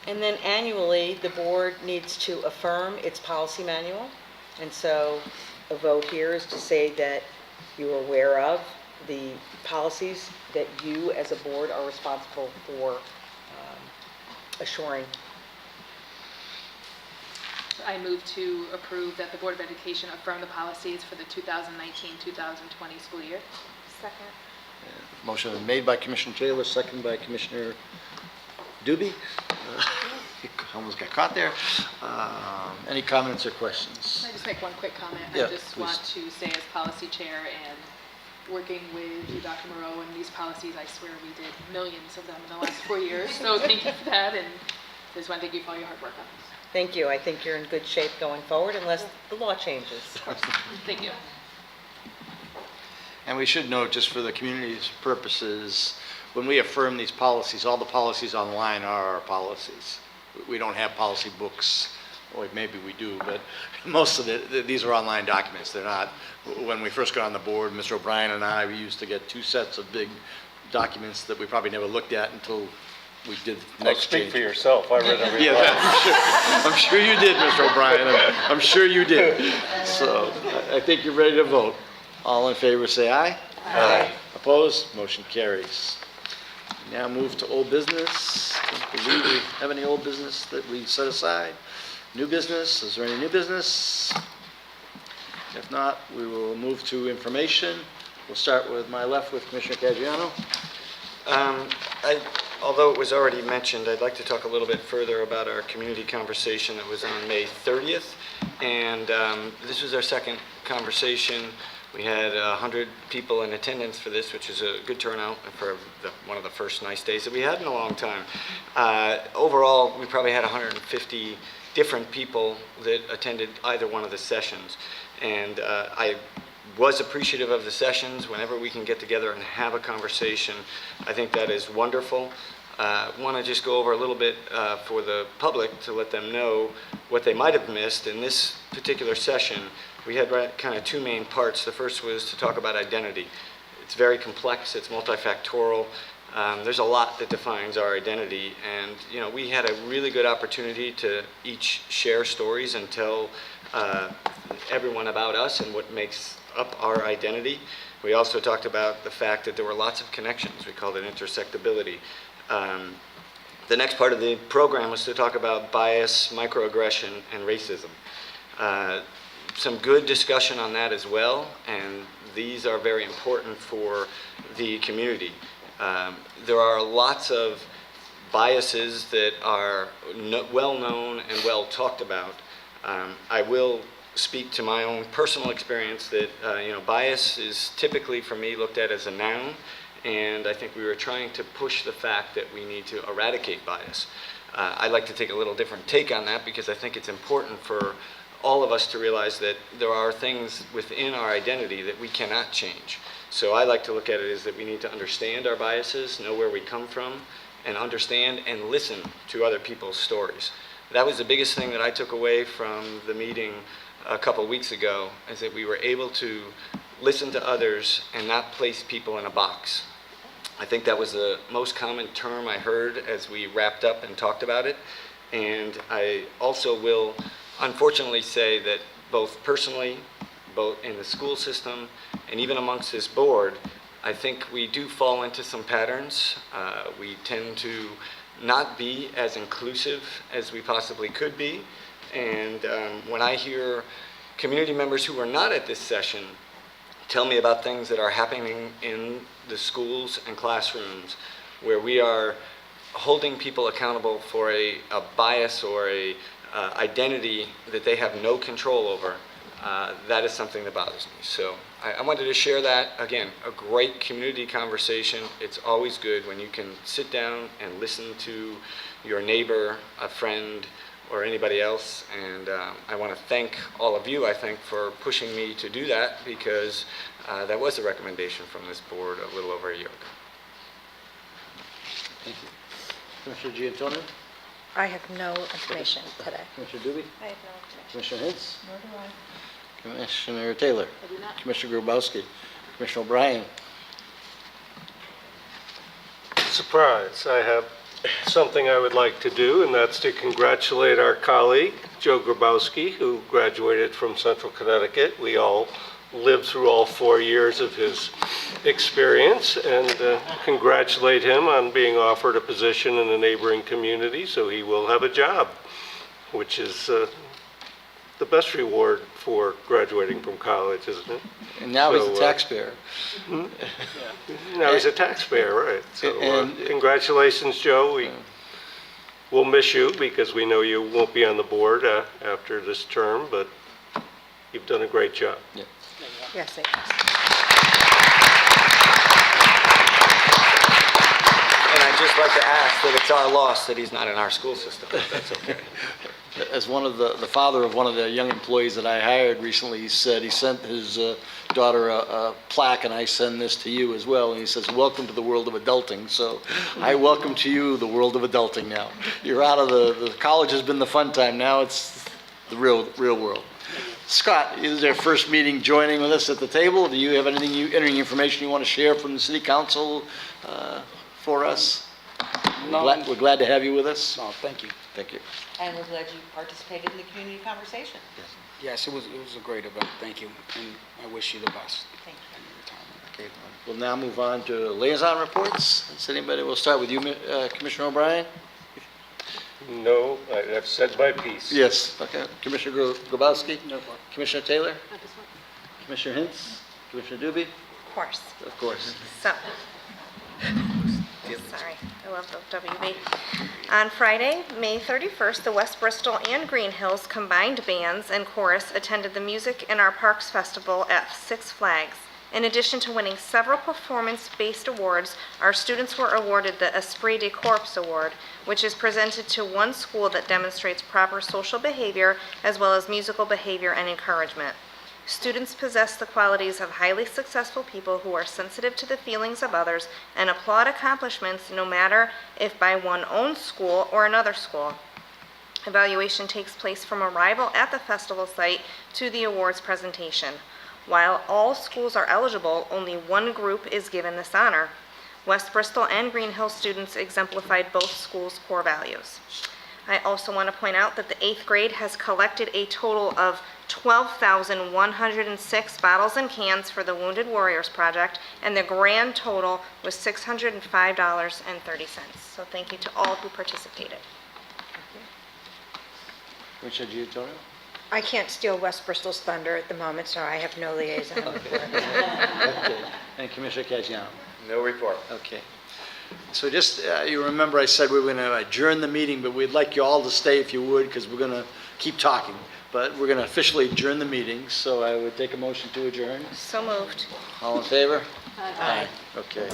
And then annually, the board needs to affirm its policy manual. And so a vote here is to say that you're aware of the policies that you as a board are responsible for assuring. I move to approve that the Board of Education affirm the policies for the 2019-2020 school year. Second. Motion is made by Commissioner Taylor, seconded by Commissioner Doobie. Almost got caught there. Any comments or questions? Can I just make one quick comment? Yeah, I just please. want to say as policy chair and working with you, Dr. Moreau, and these policies, I swear we did millions of them in the last 4 years. So thank you for that, and I just want to thank you for all your hard work on this. Thank you. I think you're in good shape going forward unless the law changes. Thank you. And we should note, just for the community's purposes, when we affirm these policies, all the policies online are our policies. We don't have policy books, or maybe we do, but most of it, these are online documents. They're not, when we first got on the board, Mr. O'Brien and I, we used to get 2 sets of big documents that we probably never looked at until we did the next Speak change. for yourself, I read every Yeah, line. I'm sure you did, Mr. O'Brien. I'm sure you did. So I think you're ready to vote. All in favor, say aye. Aye. Opposed? Motion carries. Now move to old business. Don't believe we have any old business that we set aside. New business, is there any new business? If not, we will move to information. We'll start with my left with Commissioner Caggiano. Although it was already mentioned, I'd like to talk a little bit further about our community conversation that was on May 30th. And this was our second conversation. We had 100 people in attendance for this, which is a good turnout for one of the first nice days that we had in a long time. Overall, we probably had 150 different people that attended either one of the sessions. And I was appreciative of the sessions. Whenever we can get together and have a conversation, I think that is wonderful. Want to just go over a little bit for the public to let them know what they might have missed. In this particular session, we had kind of 2 main parts. The first was to talk about identity. It's very complex, it's multifactorial. There's a lot that defines our identity, and we had a really good opportunity to each share stories and tell everyone about us and what makes up our identity. We also talked about the fact that there were lots of connections. We called it intersectability. The next part of the program was to talk about bias, microaggression, and racism. Some good discussion on that as well, and these are very important for the community. There are lots of biases that are well known and well talked about. I will speak to my own personal experience that bias is typically for me looked at as a noun, and I think we were trying to push the fact that we need to eradicate bias. I'd like to take a little different take on that because I think it's important for all of us to realize that there are things within our identity that we cannot change. So I like to look at it as that we need to understand our biases, know where we come from, and understand and listen to other people's stories. That was the biggest thing that I took away from the meeting a couple weeks ago, is that we were able to listen to others and not place people in a box. I think that was the most common term I heard as we wrapped up and talked about it. And I also will unfortunately say that both personally, both in the school system and even amongst this board, I think we do fall into some patterns. We tend to not be as inclusive as we possibly could be. And when I hear community members who are not at this session tell me about things that are happening in the schools and classrooms where we are holding people accountable for a bias or a identity that they have no control over, that is something that bothers me. So I wanted to share that. Again, a great community conversation. It's always good when you can sit down and listen to your neighbor, a friend, or anybody else. And I want to thank all of you, I think, for pushing me to do that, because that was a recommendation from this board a little over a year ago. Thank you. Commissioner Giantonio? I have no information today. Commissioner Dubey? I have no information. Commissioner Hintz? Nor do I. Commissioner Taylor? I do not. Commissioner Grabowski? Commissioner O'Brien? Surprise, I have something I would like to do, and that's to congratulate our colleague, Joe Grabowski, who graduated from Central Connecticut. We all lived through all 4 years of his experience, and congratulate him on being offered a position in a neighboring community, so he will have a job, which is the best reward for graduating from college, isn't it? And now he's a taxpayer. Now he's a taxpayer, right. So congratulations, Joe. We'll miss you because we know you won't be on the board after this term, but you've done a great job. Yeah. Yes, it is. And I'd just like to ask that it's our loss that he's not in our school system, but that's okay. As one of the father of one of the young employees that I hired recently, he said he sent his daughter a plaque, and I send this to you as well. And he says, "Welcome to the world of adulting." So I welcome to you the world of adulting now. You're out of the college has been the fun time. Now it's the real world. Scott, this is our first meeting joining with us at the table. Do you have any information you want to share from the city council for us? No. We're glad to have you with us. No, thank you. Thank you. And we're glad you participated in the community conversation. Yes, it was a great event. Thank you, and I wish you the best. Thank you. Okay, we'll now move on to liaison reports. Does anybody, we'll start with you, Commissioner O'Brien? No, I've said my piece. Yes. Okay. Commissioner Grabowski? No. Commissioner Taylor? Not this one. Commissioner Hintz? Commissioner Dubey? Of course. Of course. So, sorry, I love the WB. On Friday, May 31st, the West Bristol and Green Hills combined bands and chorus attended the Music in Our Parks Festival at Six Flags. In addition to winning several performance-based awards, our students were awarded the Esprit de Corps Award, which is presented to one school that demonstrates proper social behavior as well as musical behavior and encouragement. Students possess the qualities of highly successful people who are sensitive to the feelings of others and applaud accomplishments no matter if by one's own school or another school. Evaluation takes place from arrival at the festival site to the awards presentation. While all schools are eligible, only one group is given this honor. West Bristol and Green Hill students exemplified both schools' core values. I also want to point out that the 8th grade has collected a total of 12,106 bottles and cans for the Wounded Warriors Project, and the grand total was $605.30. So thank you to all who participated. Commissioner Giantonio? I can't steal West Bristol's thunder at the moment, so I have no liaison report. Okay. And Commissioner Casciano? No report. Okay. So just, you remember I said we were going to adjourn the meeting, but we'd like you all to stay if you would, because we're going to keep talking. But we're going to officially adjourn the meeting, so I would take a motion to adjourn. So moved. All in favor? Aye. Okay.